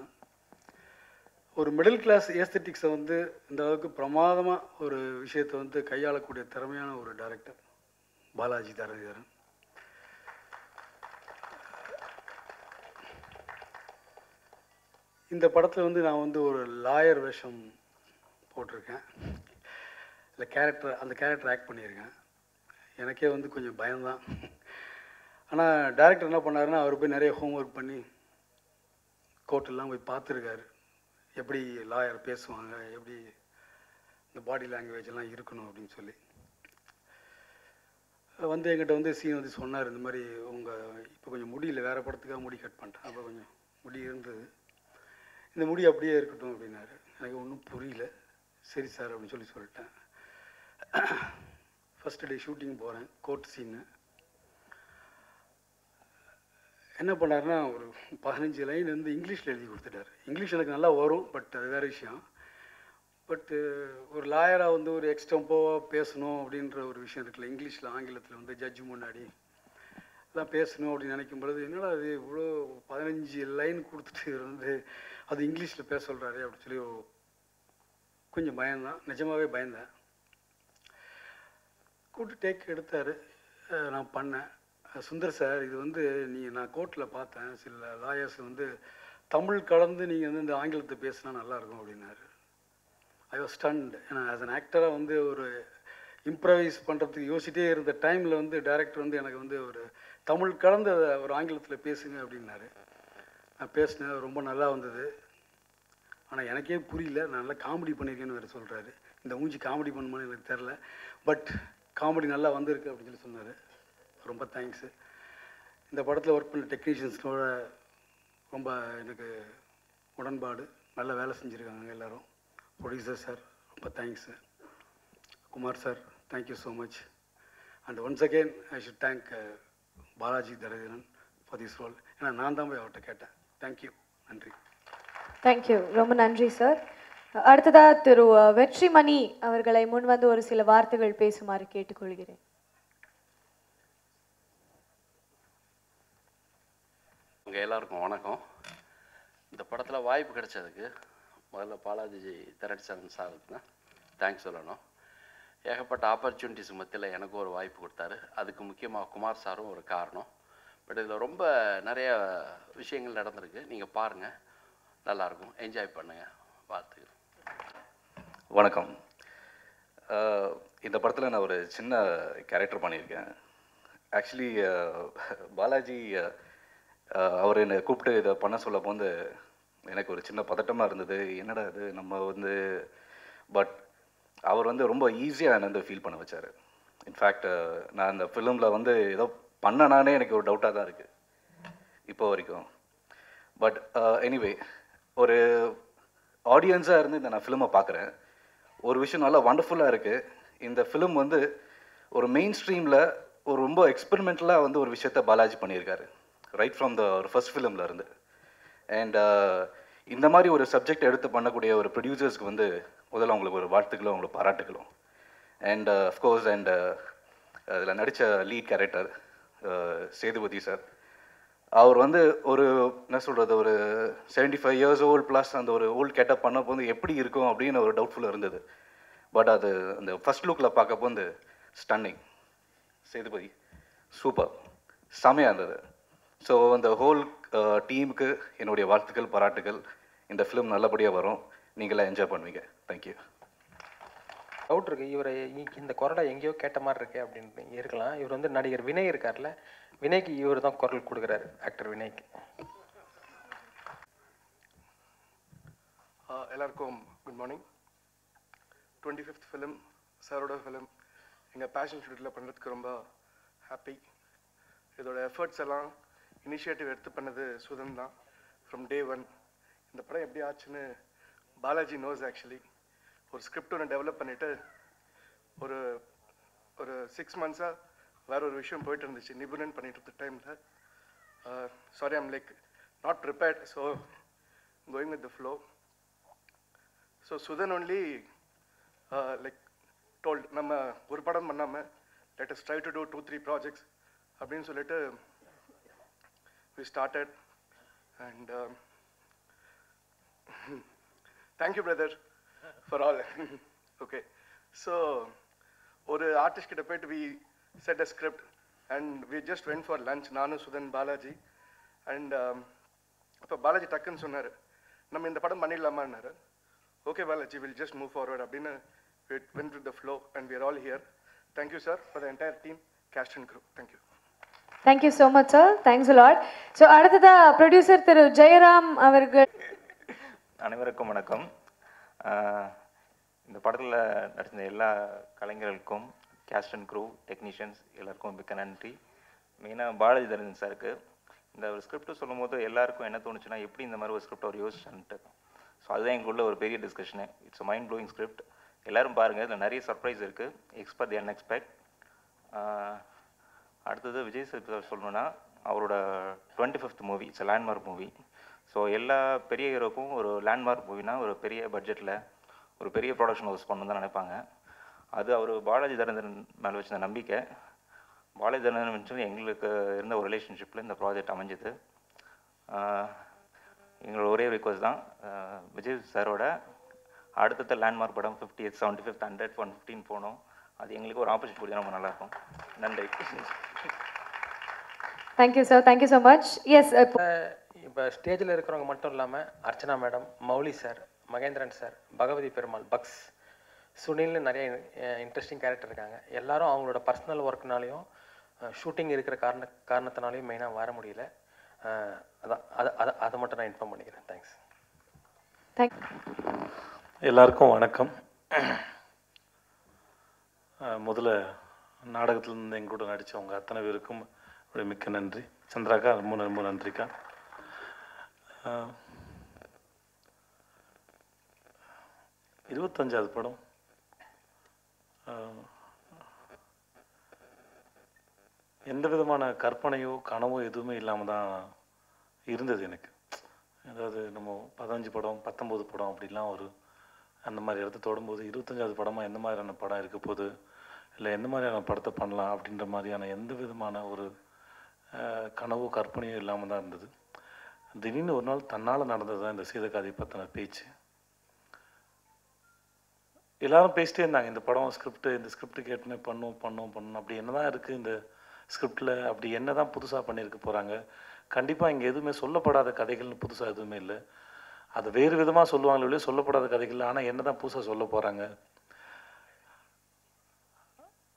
ஒரு மிடில் கிளாஸ் ஏஸ்தட்டிக்ஸை வந்து இந்த அளவுக்கு பிரமாதமாக ஒரு விஷயத்தை வந்து கையாளக்கூடிய திறமையான ஒரு டைரக்டர் பாலாஜி தரணிதரன். இந்த படத்தில் வந்து நான் வந்து ஒரு லாயர் வேஷம் போட்டிருக்கேன். இல்லை அந்த கேரக்டர் ஆக்ட் பண்ணியிருக்கேன். எனக்கே வந்து கொஞ்சம் பயம்தான். ஆனால் டைரக்டர் என்ன பண்ணாருன்னா, அவர் போய் நிறைய ஹோம்ஒர்க் பண்ணி கோர்ட்டெல்லாம் போய் பார்த்துருக்காரு. எப்படி லாயர் பேசுவாங்க, எப்படி இந்த பாடி லாங்குவேஜ் எல்லாம் இருக்கணும் அப்படின்னு சொல்லி வந்து என்கிட்ட வந்து சீன் வந்து சொன்னார். இந்த மாதிரி இப்போ கொஞ்சம் முடியல, வேறு படத்துக்காக முடி கட் பண்ணிட்டேன். அப்போ கொஞ்சம் முடி இருந்தது, இந்த முடி அப்படியே இருக்கட்டும் அப்படின்னாரு. எனக்கு ஒன்றும் புரியல. சரி சார் அப்படின்னு சொல்லிட்டேன். ஃபஸ்ட்டு டே ஷூட்டிங் போகிறேன், கோர்ட் சீனு. என்ன பண்ணாருன்னா, ஒரு 15 லைன் வந்து இங்கிலீஷில் எழுதி கொடுத்துட்டார். இங்கிலீஷ் எனக்கு நல்லா வரும், பட் அது வேறு விஷயம். பட்டு ஒரு லாயராக வந்து ஒரு எக்ஸ்டெம்போவாக பேசணும் அப்படின்ற ஒரு விஷயம் இருக்குல்ல, இங்கிலீஷில் ஆங்கிலத்தில் வந்து ஜட்ஜு முன்னாடி எல்லாம் பேசணும் அப்படின்னு நினைக்கும் பொழுது, என்னடா அது இவ்வளோ 15 லைன் கொடுத்துட்டு வந்து அது இங்கிலீஷில் பேச சொல்கிறாரு அப்படின்னு சொல்லி கொஞ்சம் பயந்தான். நிஜமாகவே பயந்தேன். கூப்பிட்டு டேக் எடுத்தார். நான் பண்ணேன். சுந்தர் சார், இது வந்து நான் கோர்ட்டில் பார்த்தேன், சில லாயர்ஸ் வந்து தமிழ் கலந்து நீங்கள் வந்து இந்த ஆங்கிலத்தை பேசினா நல்லாயிருக்கும் அப்படின்னாரு. I was stunt. ஏன்னா ஆஸ் அன் ஆக்டராக வந்து ஒரு இம்ப்ரவைஸ் பண்ணுறதுக்கு யோசிச்சிட்டே இருந்த டைமில் வந்து டைரக்டர் வந்து எனக்கு வந்து ஒரு தமிழ் கலந்து ஒரு ஆங்கிலத்தில் பேசுங்க அப்படின்னாரு. நான் பேசினேன், ரொம்ப நல்லா வந்தது. ஆனால் எனக்கே புரியல, நான் நல்லா காமெடி பண்ணியிருக்கேன்னு வேறு சொல்கிறாரு. இந்த மூஞ்சி காமெடி பண்ணுமான்னு எனக்கு தெரில, பட் காமெடி நல்லா வந்திருக்கு அப்படின்னு சொல்லி சொன்னார். ரொம்ப தேங்க்ஸு. இந்த படத்தில் ஒர்க் பண்ண டெக்னீஷியன்ஸோட ரொம்ப எனக்கு உடன்பாடு, நல்ல வேலை செஞ்சுருக்காங்க எல்லோரும். ப்ரொடியூசர் சார் ரொம்ப thanks. Kumar sir thank you so much. And once again I should thank Balaji Tharadheeran for this role. ஏன்னா நான் தான் போய் அவர்கிட்ட கேட்டேன். தேங்க்யூ, நன்றி. தேங்க்யூ, ரொம்ப நன்றி சார். அடுத்ததாக திரு வெற்றிமணி அவர்களை முன் வந்து ஒரு சில வார்த்தைகள் பேசுமாறு கேட்டுக்கொள்கிறேன். உங்கள் எல்லாருக்கும் வணக்கம். இந்த படத்தில் வாய்ப்பு கிடைச்சதுக்கு முதல்ல பாலாஜி தரட்சரன் சாருக்கு தான் தேங்க்ஸ் சொல்லணும். ஏகப்பட்ட ஆப்பர்ச்சுனிட்டிஸ் மத்தியில் எனக்கு ஒரு வாய்ப்பு கொடுத்தாரு. அதுக்கு முக்கியமாக குமார் சாரும் ஒரு காரணம். பட் இதில் ரொம்ப நிறைய விஷயங்கள் நடந்திருக்கு. நீங்கள் பாருங்கள், நல்லாயிருக்கும், என்ஜாய் பண்ணுங்கள். வாழ்த்துக்கள். வணக்கம். இந்த படத்தில் நான் ஒரு சின்ன கேரக்டர் பண்ணியிருக்கேன். ஆக்சுவலி பாலாஜி அவர் என்னை கூப்பிட்டு இதை பண்ண சொல்ல போது எனக்கு ஒரு சின்ன பதட்டமாக இருந்தது. என்னடா இது நம்ம வந்து, பட் அவர் வந்து ரொம்ப ஈஸியாக என்னை வந்து ஃபீல் பண்ண வச்சார். இன்ஃபேக்ட் நான் இந்த ஃபிலிமில் வந்து ஏதோ பண்ணனானே எனக்கு ஒரு டவுட்டாக தான் இருக்குது இப்போ வரைக்கும். பட் எனிவே, ஒரு ஆடியன்ஸாக இருந்து இந்த நான் ஃபிலிமை பார்க்குறேன். ஒரு விஷயம் நல்லா வண்டர்ஃபுல்லாக இருக்குது. இந்த ஃபிலிம் வந்து ஒரு மெயின் ஸ்ட்ரீமில் ஒரு ரொம்ப எக்ஸ்பெரிமெண்டலாக வந்து ஒரு விஷயத்த பாலாஜி பண்ணியிருக்காரு, ரைட் ஃப்ரம் த ஒரு ஃபர்ஸ்ட் ஃபிலிமில் இருந்து. அண்ட் இந்த மாதிரி ஒரு சப்ஜெக்ட் எடுத்து பண்ணக்கூடிய ஒரு ப்ரொடியூசர்ஸ்க்கு வந்து முதல்ல அவங்களுக்கு ஒரு வாழ்த்துக்களும் அவங்களுக்கு பாராட்டுகளும். அண்ட் அஃப்கோர்ஸ் அண்ட் அதில் நடித்த லீட் கேரக்டர் சேதுபதி சார், அவர் வந்து ஒரு என்ன சொல்கிறது, ஒரு 75 years old ப்ளஸ் அந்த ஒரு ஓல்ட் கெட்டப் பண்ண போது எப்படி இருக்கும் அப்படின்னு ஒரு டவுட்ஃபுல்லாக இருந்தது. பட் அது அந்த ஃபர்ஸ்ட் லுக்கில் பார்க்க போது ஸ்டன்னிங். சேதுபதி சூப்பர், செமையாக இருந்தது. ஸோ அந்த ஹோல் டீமுக்கு என்னுடைய வாழ்த்துக்கள், பாராட்டுகள். இந்த ஃபிலிம் நல்லபடியாக வரும், நீங்களாம் என்ஜாய் பண்ணுவீங்க. தேங்க்யூ. டவுட் இருக்குது, இவரை இந்த குரலை எங்கேயோ கேட்ட மாதிரி இருக்கே அப்படின்னு இருக்கலாம். இவர் வந்து நடிகர் வினய் இருக்கார்ல, வினய்க்கு இவர் தான் குரல் கொடுக்குறாரு, ஆக்டர் வினய்க்கு. எல்லாருக்கும் குட் மார்னிங். 25th ஃபிலிம், சாரோட ஃபிலிம் எங்கள் பேஷன் ஷூட்டில் பண்ணுறதுக்கு ரொம்ப ஹாப்பி. இதோட எஃபர்ட்ஸ் எல்லாம் இனிஷியேட்டிவ் எடுத்து பண்ணது சுதன் தான் ஃப்ரம் டே 1. இந்த படம் எப்படி ஆச்சுன்னு பாலாஜி நோஸ். ஆக்சுவலி ஒரு ஸ்கிரிப்ட் ஒன்று டெவலப் பண்ணிவிட்டு ஒரு 6 months வேற ஒரு விஷயம் போயிட்டு இருந்துச்சு, நிபுணன் பண்ணிட்டு இருந்த டைமில். Sorry, I'm like not prepared, so going with the flow. So Sudhan only like told, நம்ம ஒரு படம் பண்ணாமல் let us try to do 2-3 projects அப்படின்னு சொல்லிட்டு we started. And thank you brother for all. Okay, so ஒரு ஆர்டிஸ்ட் கிட்ட போயிட்டு we set a script and we just went for lunch, நானும் சுதன், பாலாஜி. அண்ட் அப்போ பாலாஜி டக்குன்னு சொன்னார், நம்ம இந்த படம் பண்ணிடலாமான்னாரு. Okay Balaji, will just move forward அப்படின்னு went with the flow and we are all here. Thank you sir for the entire team, cast and crew. Thank you. Thank you so much sir, thanks lot. So அடுத்ததாக producer திரு ஜெயராம் அவர்கள். அனைவருக்கும் வணக்கம். இந்த படத்தில் நடித்த எல்லா கலைஞர்களுக்கும், caste and crew, technicians எல்லாருக்கும் மிக்க நன்றி. மெயினாக பாலாஜி தரன் சாருக்கு இந்த ஒரு ஸ்கிரிப்ட் சொல்லும் போது எல்லாருக்கும் என்ன தோணுச்சுன்னா, எப்படி இந்த மாதிரி ஒரு ஸ்கிரிப்ட் அவர் யோசிச்சுன்ட்டு. ஸோ அதுதான் எங்களுக்குள்ள ஒரு பெரிய discussion. It's a mind blowing script. எல்லோரும் பாருங்கள், இதில் நிறைய சர்ப்ரைஸ் இருக்குது, எக்ஸ்பெக்ட் தி அன்எக்ஸ்பெக்ட். அடுத்தது விஜய் சார் சொல்லணுன்னா, அவரோட 25th movie, it's a landmark movie. So எல்லா பெரிய ஹீரோக்கும் ஒரு லேண்ட்மார்க் மூவினா ஒரு பெரிய பட்ஜெட்டில் ஒரு பெரிய ப்ரொடக்ஷன் ஹவுஸ் பண்ணணும் தான் நினைப்பாங்க. அது அவர் பாலாஜி தரேந்திரன் மேலே வச்சிருந்த நம்பிக்கை. பாலாஜி தரேந்திரன் வச்சு எங்களுக்கு இருந்த ஒரு ரிலேஷன்ஷிப்பில் இந்த ப்ராஜெக்ட் அமைஞ்சது. எங்களோட ஒரே ரிக்வஸ்ட் தான், விஜய் சாரோட அடுத்த லேண்ட்மார்க் படம் 50th, 75th, 100, 115 போகணும். அது எங்களுக்கு ஒரு ஆப்பர்ச்சுனிட்டி கொடுத்தா ரொம்ப நல்லாயிருக்கும். நன்றி. Thank you sir, thank you so much. Yes, இப்போ ஸ்டேஜில் இருக்கிறவங்க மட்டும் இல்லாமல் Archana madam, Mouli sir, Mahendran sir, Bhagavathi Perumal, Bucks, சுனில்னு நிறைய இன்ட்ரெஸ்டிங் கேரக்டர் இருக்காங்க. எல்லாரும் அவங்களோட பர்சனல் ஒர்க்னாலையும் ஷூட்டிங் இருக்கிற காரணத்தினாலையும் மெயினாக வர முடியல. அதை மட்டும் நான் இன்ஃபார்ம் பண்ணிக்கிறேன். தேங்க்ஸ். எல்லாருக்கும் வணக்கம். முதல்ல நாடகத்தில் இருந்து எங்க கூட நடித்தவங்க அத்தனை பேருக்கும் மிக்க நன்றி. சந்திராக்கா ரொம்ப ரொம்ப நன்றிக்கா. 25வது படம் எந்த விதமான கற்பனையோ கனவோ எதுவுமே இல்லாமல் தான் இருந்தது எனக்கு. அதாவது நம்ம 15 படம் 19 படம் அப்படிலாம் ஒரு அந்த மாதிரி இடத்த தொடும்போது 25வது படமாக எந்த மாதிரியான படம் இருக்க போகுது, இல்லை எந்த மாதிரியான படத்தை பண்ணலாம் அப்படின்ற மாதிரியான எந்த விதமான ஒரு கனவோ கற்பனையோ இல்லாமல் தான் இருந்தது. திடீர்னு ஒரு நாள் தன்னால் நடந்தது தான் இந்த சீதக்காதி பற்றின பேச்சு. எல்லாரும் பேசிட்டே இருந்தாங்க, இந்த படம் இந்த ஸ்கிரிப்ட் கேட்டுனே பண்ணணும் அப்படி என்ன தான் இருக்குது இந்த ஸ்கிரிப்டில், அப்படி என்ன தான் புதுசாக பண்ணியிருக்க போகிறாங்க. கண்டிப்பாக இங்கே எதுவுமே சொல்லப்படாத கதைகள்னு புதுசாக எதுவுமே இல்லை. அது வேறு விதமாக சொல்லுவாங்களே சொல்லப்படாத கதைகள், ஆனால் என்ன தான் புதுசாக சொல்ல போகிறாங்க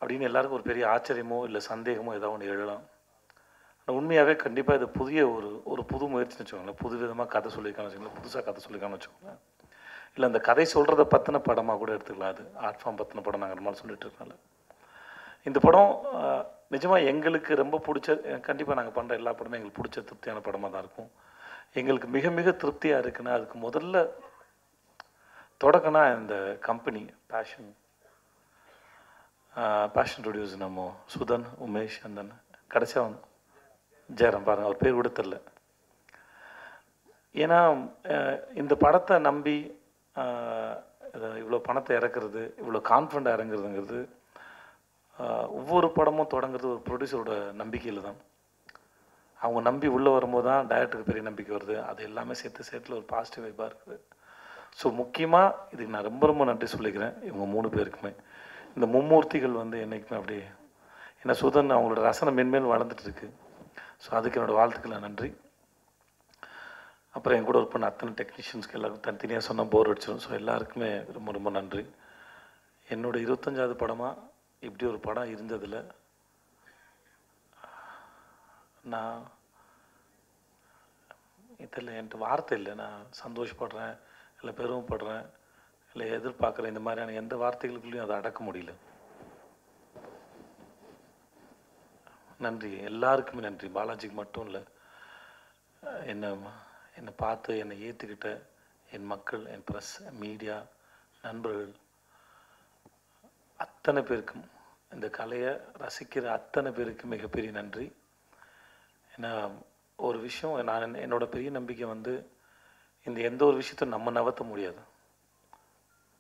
அப்படின்னு எல்லாருக்கும் ஒரு பெரிய ஆச்சரியமோ இல்லை சந்தேகமோ ஏதாவது ஒன்று எழலாம். ஆனால் உண்மையாகவே கண்டிப்பாக இது புதிய ஒரு புது முயற்சின்னு வச்சுக்கோங்களேன். புது விதமாக கதை சொல்லியிருக்கான்னு வச்சுக்கோங்களேன், புதுசாக கதை சொல்லியிருக்கான்னு வச்சுக்கோங்களேன். இல்லை அந்த கதை சொல்கிறத பற்றின படமாக கூட எடுத்துக்கலாம். அது ஆர்ட் ஃபார்ம் பற்றின படம் நாங்கள் ரொம்ப சொல்லிட்டு இருக்கனால இந்த படம் நிஜமாக எங்களுக்கு ரொம்ப பிடிச்ச, கண்டிப்பாக நாங்கள் பண்ணுற எல்லா படமும் எங்களுக்கு பிடிச்ச திருப்தியான படமாக தான் இருக்கும். எங்களுக்கு மிக மிக திருப்தியாக இருக்குன்னா அதுக்கு முதல்ல தொடக்கனா இந்த கம்பெனி பேஷன் ஸ்டுடியோஸ், நம்ம சுதன், உமேஷ், அந்த கடைசியாக வந்து ஜெயராம் பாருங்கள், அவர் பேர் கூட தெரில. ஏன்னா இந்த படத்தை நம்பி இவ்வளோ பணத்தை இறக்குறது, இவ்வளோ கான்ஃபிடண்ட்டாக இறங்குறதுங்கிறது ஒவ்வொரு படமும் தொடங்குறது ஒரு ப்ரொடியூசரோட நம்பிக்கையில் தான். அவங்க நம்பி உள்ளே வரும்போது தான் டைரக்டருக்கு பெரிய நம்பிக்கை வருது. அது எல்லாமே சேர்த்துல ஒரு பாசிட்டிவ் வைப்பாக இருக்குது. ஸோ முக்கியமாக இதுக்கு நான் ரொம்ப ரொம்ப நன்றி சொல்லிக்கிறேன் இவங்க 3 பேருக்குமே. இந்த மும்மூர்த்திகள் வந்து என்றைக்குமே அப்படியே ஏன்னா சுதன் அவங்களோட ரசனை மென்மேல் வளர்ந்துட்டுருக்கு. ஸோ அதுக்கு என்னோடய வாழ்த்துக்களை நன்றி. அப்புறம் என் கூட ஒர்க் பண்ண அத்தனை டெக்னீஷியன்ஸ்க்கு எல்லாருக்கும் தனித்தனியாக சொன்னால் போர் அடிச்சிடும். ஸோ எல்லாருக்குமே ரொம்ப ரொம்ப நன்றி. என்னோடய 25வது படமாக இப்படி ஒரு படம் இருந்ததில் நான் இதில் என்கிட்ட வார்த்தை இல்லை. நான் சந்தோஷப்படுறேன், இல்லை பெருமைப்படுறேன், இல்லை எதிர்பார்க்குறேன், இந்த மாதிரியான எந்த வார்த்தைகளுக்குள்ளேயும் அதை அடக்க முடியல. நன்றி, எல்லாருக்குமே நன்றி. பாலாஜிக்கு மட்டும் இல்லை, என்னை பார்த்து என்னை ஏற்றுக்கிட்ட என் மக்கள், என் ப்ரெஸ், மீடியா, நண்பர்கள் அத்தனை பேருக்கும், இந்த கலையை ரசிக்கிற அத்தனை பேருக்கு மிகப்பெரிய நன்றி. ஏன்னா ஒரு விஷயம் என்னோட பெரிய நம்பிக்கை வந்து இந்த எந்த ஒரு விஷயத்தையும் நம்ம நகர்த்த முடியாது,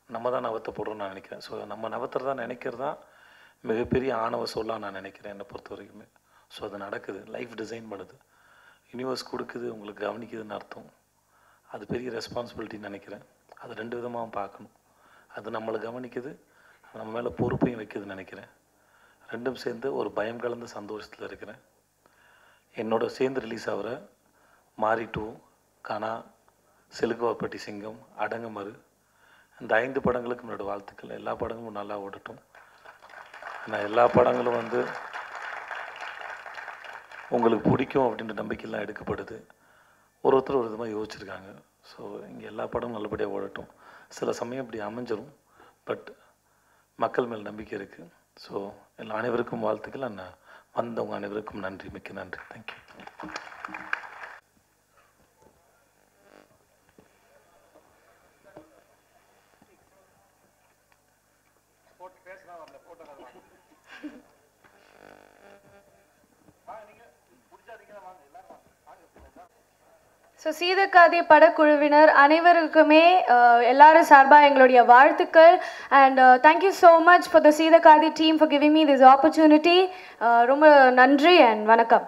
நம்ம தான் நகர்த்த போடுறோம்னு நான் நினைக்கிறேன். ஸோ நம்ம நகர்த்துறதா நினைக்கிறது தான் மிகப்பெரிய ஆணவ சொல்லாக நான் நினைக்கிறேன் என்னை பொறுத்த வரைக்குமே. ஸோ அது நடக்குது, லைஃப் டிசைன் பண்ணுது, யூனிவர்ஸ் கொடுக்குது, உங்களுக்கு கவனிக்குதுன்னு அர்த்தம். அது பெரிய ரெஸ்பான்சிபிலிட்டின்னு நினைக்கிறேன். அது 2 விதமாகவும் பார்க்கணும். அது நம்மளை கவனிக்குது, நம்ம மேலே பொறுப்பையும் வைக்குதுன்னு நினைக்கிறேன். 2ம் சேர்ந்து ஒரு பயம் கலந்த சந்தோஷத்தில் இருக்கிறேன். என்னோட சேர்ந்து ரிலீஸ் ஆகிற மாரி 2, கனா, சிலுக்குவாப்பட்டி சிங்கம், அடங்குமறு, இந்த 5 படங்களுக்கு என்னோடய வாழ்த்துக்கள். எல்லா படங்களும் நல்லா ஓடட்டும். நான் எல்லா படங்களும் வந்து உங்களுக்கு பிடிக்கும் அப்படின்ற நம்பிக்கையெல்லாம் எடுக்கப்படுது. ஒருத்தர் ஒரு விதமாக யோசிச்சுருக்காங்க. ஸோ இங்கே எல்லா படமும் நல்லபடியாக ஓடட்டும். சில சமயம் இப்படி அமைஞ்சிரும், பட் மக்கள் மேல் நம்பிக்கை இருக்குது. ஸோ எல்லா அனைவருக்கும் வாழ்த்துக்கள். நான் வந்தவங்க அனைவருக்கும் நன்றி, மிக்க நன்றி. தேங்க்யூ. ஸோ சீதக்காதி படக்குழுவினர் அனைவருக்குமே எல்லாரும் சார்பாக எங்களுடைய வாழ்த்துக்கள். And thank you so much for the Seethakathi team for giving me this opportunity. ரொம்ப நன்றி அண்ட் வணக்கம்.